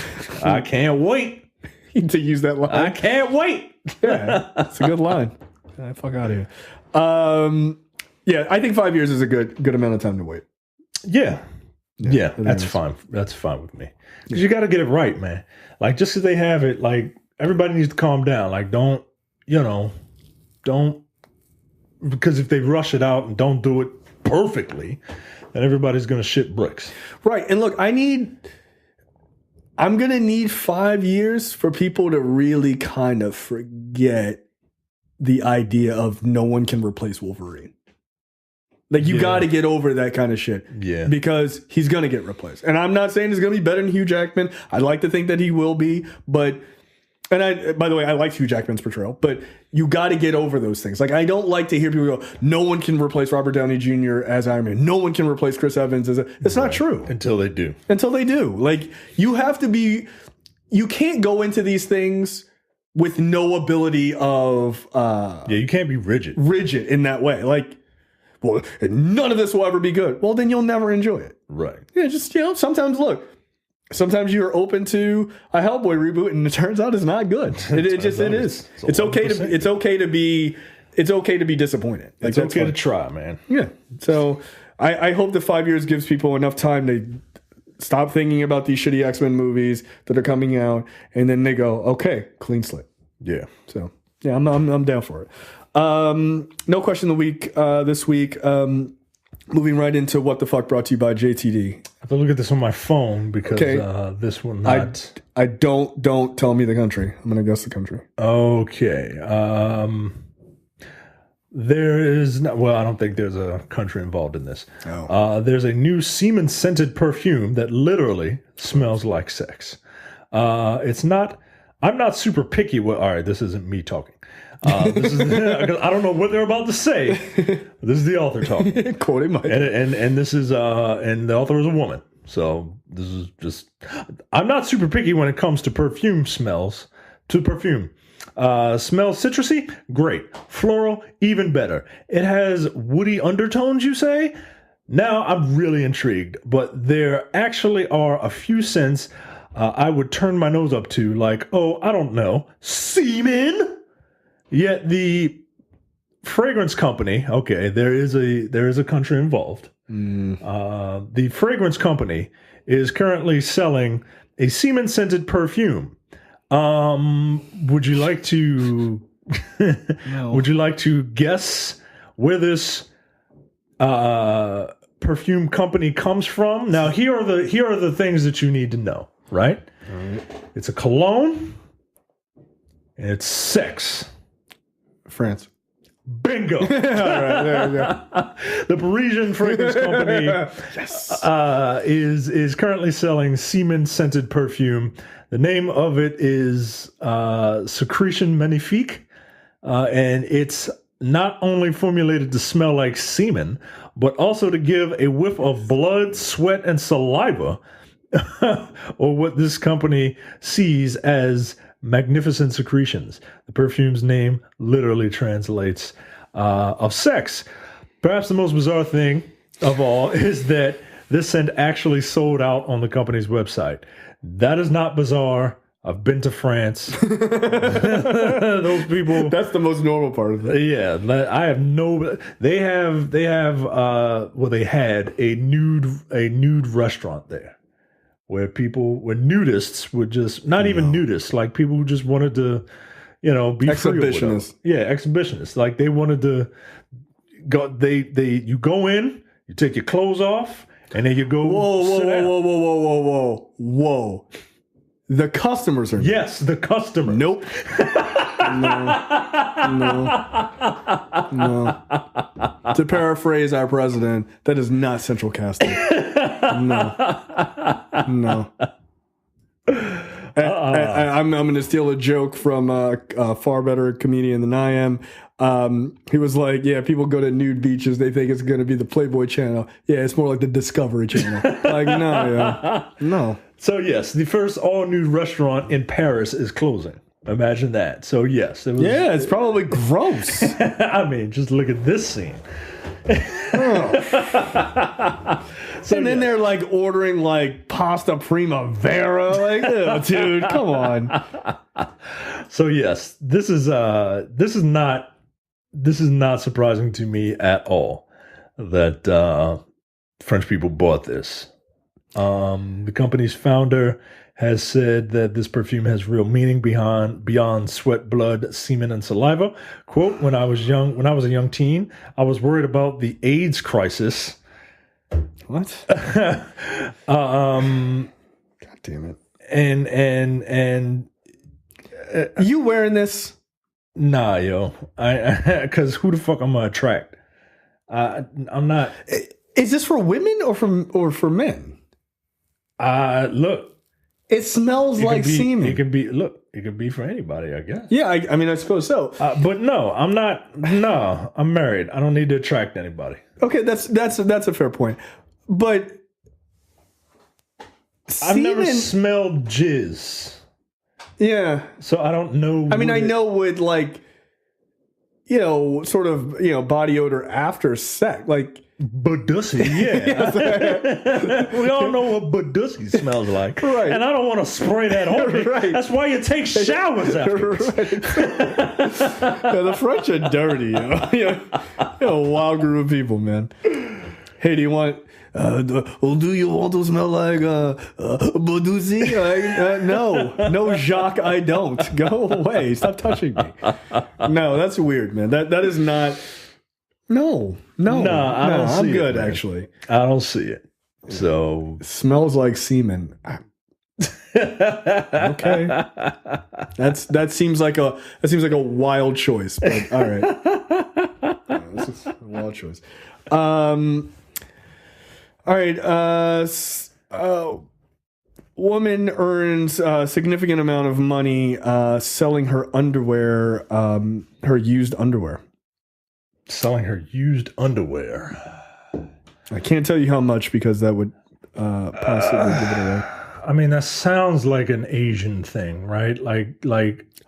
I can't wait to use that line. I can't wait. Yeah, it's a good line. Fuck out of here. Yeah, I think 5 years is a good amount of time to wait. Yeah, that's fine. That's fine with me. Because you got to get it right, man. Like, just because they have it, like, everybody needs to calm down. Like, don't, because if they rush it out and don't do it perfectly, then everybody's going to shit bricks. Right. And look, I'm going to need 5 years for people to really kind of forget the idea of no one can replace Wolverine. Like, you got to get over that kind of shit. Yeah. Because he's going to get replaced. And I'm not saying he's going to be better than Hugh Jackman. I'd like to think that he will be. But, by the way, I liked Hugh Jackman's portrayal. But you got to get over those things. Like, I don't like to hear people go, no one can replace Robert Downey Jr. as Iron Man. No one can replace Chris Evans as It's not true. Until they do. Like, you have to be... You can't go into these things with no ability of... you can't be rigid. Rigid in that way. Like... Well, none of this will ever be good. Well, then you'll never enjoy it. Right. Yeah, just, sometimes sometimes you're open to a Hellboy reboot and it turns out it's not good. It is. It's okay to be disappointed. Like, it's okay to try, man. Yeah. So I hope that 5 years gives people enough time to stop thinking about these shitty X-Men movies that are coming out, and then they go, okay, clean slate. Yeah. So yeah, I'm down for it. No question of the week this week. Moving right into what the fuck, brought to you by JTD. I have to look at this on my phone because this will not. I don't tell me the country. I'm gonna guess the country. Okay. There is not. Well, I don't think there's a country involved in this. Oh. There's a new semen scented perfume that literally smells like sex. It's not. I'm not super picky. Well, all right, this isn't me talking. This is, I don't know what they're about to say. This is the author talking. Quoting Mike. And this is and the author is a woman. So this is just, I'm not super picky when it comes to perfume smells. Smells citrusy, great. Floral, even better. It has woody undertones, you say? Now I'm really intrigued, but there actually are a few scents I would turn my nose up to, like, I don't know, semen. Yet the fragrance company, okay, there is a country involved. The fragrance company is currently selling a semen scented perfume. Would you like to? No. Would you like to guess where this perfume company comes from? Now, here are the things that you need to know. Right? All right. It's a cologne. And it's sex. France. Bingo. All right, there you go. The Parisian fragrance company is currently selling semen scented perfume. The name of it is Secretion Magnifique, and it's not only formulated to smell like semen, but also to give a whiff of blood, sweat, and saliva, or what this company sees as magnificent secretions. The perfume's name literally translates of sex. Perhaps the most bizarre thing of all is that this scent actually sold out on the company's website. That is not bizarre. I've been to France. Those people. That's the most normal part of it. Yeah, I have no. They had a nude restaurant there. Where nudists would just, not even nudists, like people who just wanted to, be exhibitionists. Yeah, exhibitionists. Like they wanted to go, you go in, you take your clothes off, and then you go. Whoa. The customers are. Yes, the customers. Nope. No. To paraphrase our president, that is not central casting. No. I'm going to steal a joke from a far better comedian than I am. He was like, yeah, people go to nude beaches. They think it's going to be the Playboy Channel. Yeah, it's more like the Discovery Channel. Like, no. So, yes, the first all-nude restaurant in Paris is closing. Imagine that. So, yes. It's probably gross. I mean, just look at this scene. And then they're like ordering like pasta primavera. Like, ew, dude, come on. So, yes, this is not surprising to me at all that French people bought this. The company's founder has said that this perfume has real meaning beyond sweat, blood, semen, and saliva. Quote, when I was a young teen, I was worried about the AIDS crisis. What? God damn it. And you wearing this? Nah, yo. Because who the fuck I'm gonna attract? I'm not. Is this for women or for men? Look. It smells like semen. It could be. Look, it could be for anybody, I guess. Yeah, I mean, I suppose so. But no, I'm not. No, I'm married. I don't need to attract anybody. Okay, that's a fair point. But I've never smelled jizz. Yeah. So I don't know. I mean, I know with like, sort of, body odor after sex, like. Badussy, yeah. We all know what badussy smells like. Right. And I don't want to spray that on me. Right. That's why you take showers afterwards. Right. The French are dirty, You're a wild group of people, man. Hey, do you want... do you want to smell like Badussy? No, Jacques, I don't. Go away. Stop touching me. No, that's weird, man. That is not... No, I don't see I'm good, man. Actually. I don't see it. So... It smells like semen. Okay. That seems like a wild choice, but all right. This is a wild choice. All right. Woman earns a significant amount of money selling her underwear, her used underwear. Selling her used underwear. I can't tell you how much because that would possibly give it away. I mean, that sounds like an Asian thing, right? Like.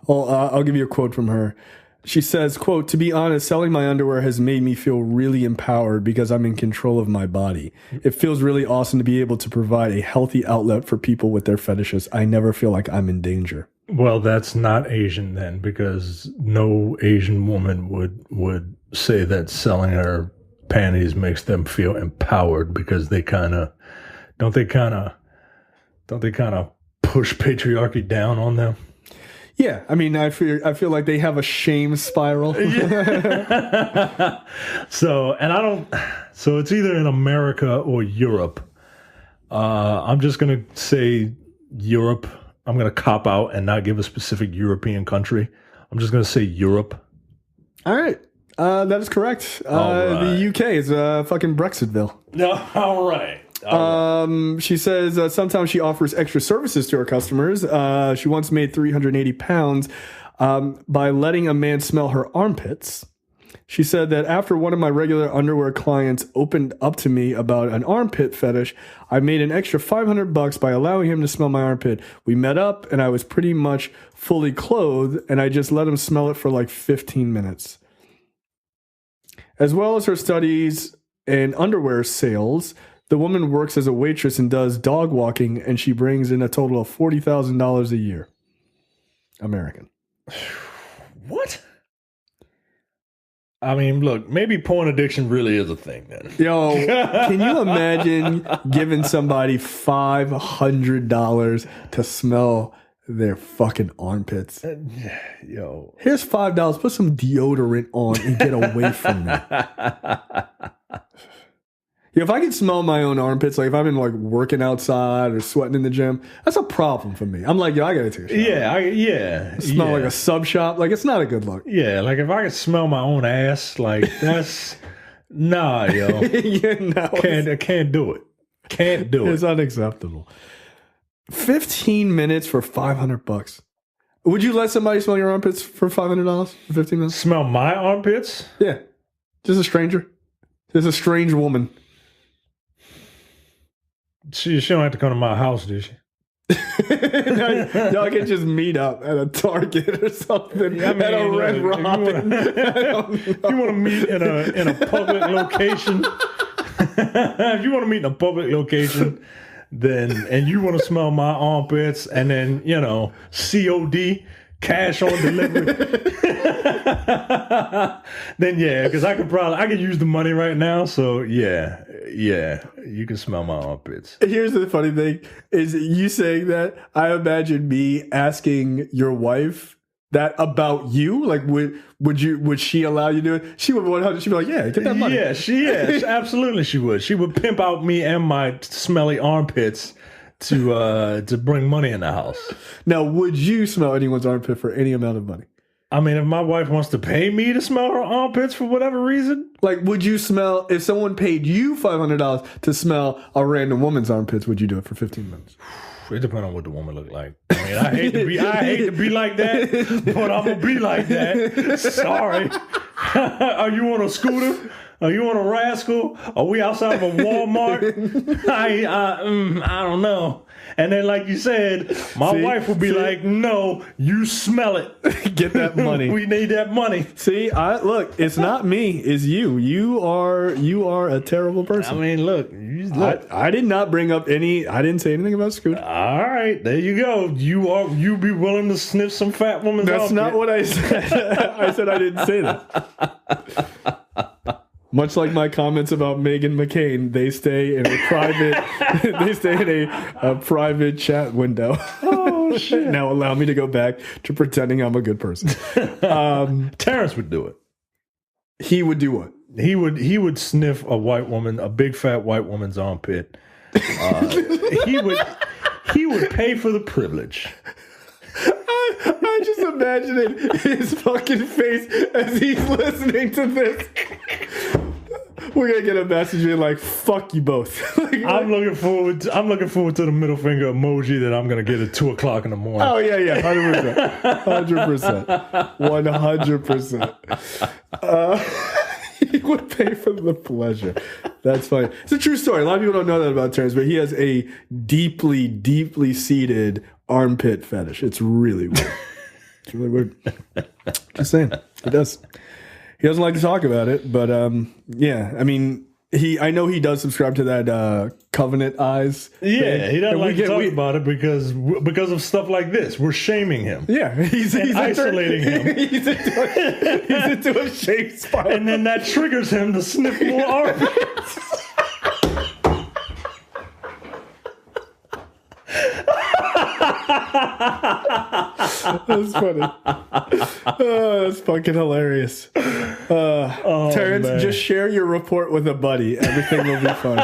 Well, I'll give you a quote from her. She says, quote, "To be honest, selling my underwear has made me feel really empowered because I'm in control of my body. It feels really awesome to be able to provide a healthy outlet for people with their fetishes. I never feel like I'm in danger." Well, that's not Asian then, because no Asian woman would say that selling her panties makes them feel empowered, because they kind of don't they kind of push patriarchy down on them. Yeah, I mean, I feel like they have a shame spiral. So it's either in America or Europe. I'm just gonna say Europe. I'm gonna cop out and not give a specific European country. I'm just gonna say Europe. All right, that is correct. Right. The UK is fucking Brexitville. No, all right. She says sometimes she offers extra services to her customers. She once made £380 by letting a man smell her armpits. She said that after one of my regular underwear clients opened up to me about an armpit fetish, I made an extra $500 by allowing him to smell my armpit. We met up and I was pretty much fully clothed and I just let him smell it for like 15 minutes. As well as her studies in underwear sales, the woman works as a waitress and does dog walking, and she brings in a total of $40,000 a year. American. What? I mean, look, maybe porn addiction really is a thing then. Yo, can you imagine giving somebody $500 to smell their fucking armpits? Yo. Here's $5. Put some deodorant on and get away from me. If I can smell my own armpits, like if I've been like working outside or sweating in the gym, that's a problem for me. I'm like, yo, I gotta take a shower. Yeah. Smell like a sub shop. Like, it's not a good look. Yeah, like if I can smell my own ass, like that's nah, yo. I can't do it. Can't do it. It's unacceptable. 15 minutes for $500. Would you let somebody smell your armpits for $500 for 15 minutes? Smell my armpits? Yeah. Just a stranger. Just a strange woman. She don't have to come to my house, does she? Y'all can just meet up at a Target or something. I mean, at a Red Robin. You want to meet in a public location? If you want to meet in a public location, and you want to smell my armpits, and then COD, cash on delivery, then yeah, because I could use the money right now. So yeah, you can smell my armpits. Here's the funny thing: is you saying that, I imagine me asking your wife that about you. Like, would she allow you to do it? She would 100. She'd be like, yeah, get that money. Yeah, absolutely she would. She would pimp out me and my smelly armpits to bring money in the house. Now, would you smell anyone's armpit for any amount of money? I mean, if my wife wants to pay me to smell her armpits for whatever reason, Like, would you smell, if someone paid you $500 to smell a random woman's armpits, would you do it for 15 minutes? it depends on what the woman look like. I mean, I hate to be like that, but I'm gonna be like that. Sorry. Are you on a scooter? Are you on a rascal? Are we outside of a Walmart? I don't know. And then, like you said, my wife will be like, "No, you smell it. Get that money. We need that money." See, look, it's not me, it's you. You are a terrible person. I mean, look. I did not bring up I didn't say anything about Scooter. All right, there you go. You be willing to sniff some fat woman's That's armpit. not what I said. I said I didn't say that. Much like my comments about Meghan McCain, they stay in a private chat window. Oh shit! Now allow me to go back to pretending I'm a good person. Terrence would do it. He would do what? He would sniff a big fat white woman's armpit. He would pay for the privilege. I just imagining his fucking face as he's listening to this. We're gonna get a message being like, "Fuck you both." I'm looking forward to the middle finger emoji that I'm gonna get at 2:00 in the morning. Oh yeah, 100%, 100%. He would pay for the pleasure. That's funny. It's a true story. A lot of people don't know that about Terrence, but he has a deeply, deeply seated armpit fetish. It's really weird. It's really weird. Just saying. He does. He doesn't like to talk about it, but yeah. I mean, I know he does subscribe to that Covenant Eyes. Yeah, thing. he doesn't And like to talk about it because of stuff like this. We're shaming him. Yeah, he's isolating him. He's into a shame spiral. And then that triggers him to sniff more armpits. That's funny. Oh, that's fucking hilarious. Terrence, man. just share your report with a buddy. Everything will be fine.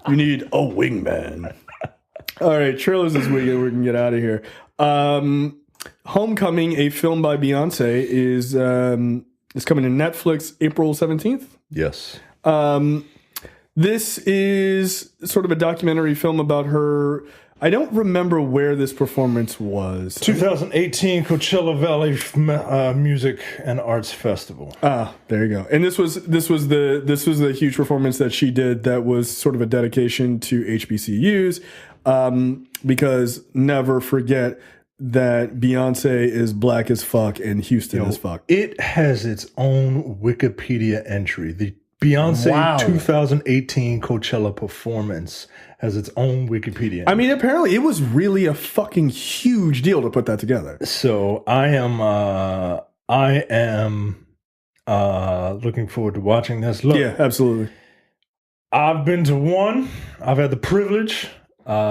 You need a wingman. All right, trailers this weekend. We can get out of here. Homecoming, a film by Beyonce, is coming to Netflix April 17th. Yes. This is sort of a documentary film about her. I don't remember where this performance was. 2018 Coachella Valley Music and Arts Festival. Ah, there you go. And this was the huge performance that she did that was sort of a dedication to HBCUs, because never forget that Beyonce is black as fuck and Houston as fuck. It has its own Wikipedia entry. The Beyonce 2018 Coachella performance has its own Wikipedia. I mean, apparently it was really a fucking huge deal to put that together. So I am looking forward to watching this. Look, Yeah, absolutely. I've been to one. I've had the privilege.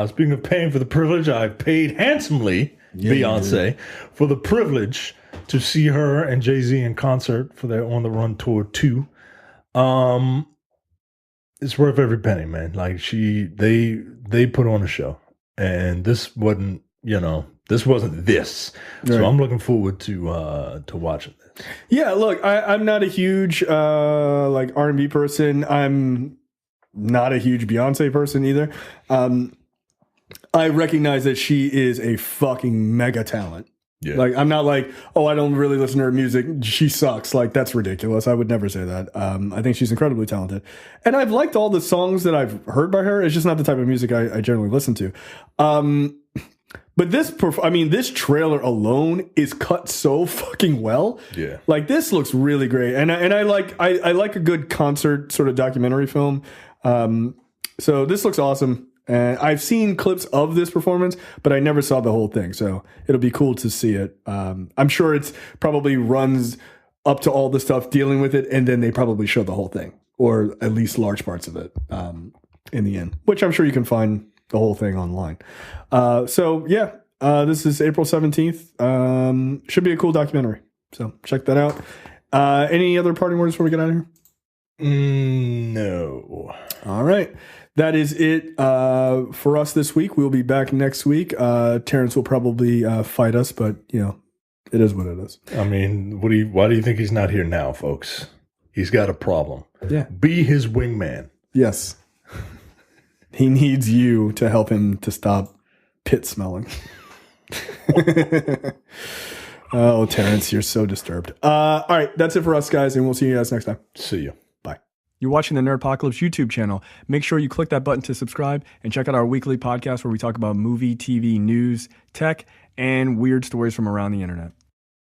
Speaking of paying for the privilege, I've paid handsomely, Beyonce, for the privilege to see her and Jay-Z in concert for their On the Run Tour 2. It's worth every penny, man. Like they put on a show, and this wasn't this. So I'm looking forward to watching this. Yeah, look, I'm not a huge like R&B person. I'm not a huge Beyonce person either. I recognize that she is a fucking mega talent. Yeah. Like, I'm not like, oh, I don't really listen to her music, she sucks. Like, that's ridiculous. I would never say that. I think she's incredibly talented. And I've liked all the songs that I've heard by her. It's just not the type of music I generally listen to. But this trailer alone is cut so fucking well. Yeah. Like, this looks really great. And I like a good concert sort of documentary film. So this looks awesome. And I've seen clips of this performance, but I never saw the whole thing. So it'll be cool to see it. I'm sure it's probably runs up to all the stuff dealing with it, and then they probably show the whole thing, or at least large parts of it in the end, which I'm sure you can find the whole thing online. This is April 17th. Should be a cool documentary. So check that out. Any other parting words before we get out of here? No. All right. That is it for us this week. We'll be back next week. Terrence will probably fight us, but, It is what it is. I mean, why do you think he's not here now, folks? He's got a problem. Yeah. Be his wingman. Yes. He needs you to help him to stop pit smelling. Oh, Terrence, you're so disturbed. All right, that's it for us, guys, and we'll see you guys next time. See you. Bye. You're watching the Nerdpocalypse YouTube channel. Make sure you click that button to subscribe and check out our weekly podcast where we talk about movie, TV, news, tech, and weird stories from around the internet.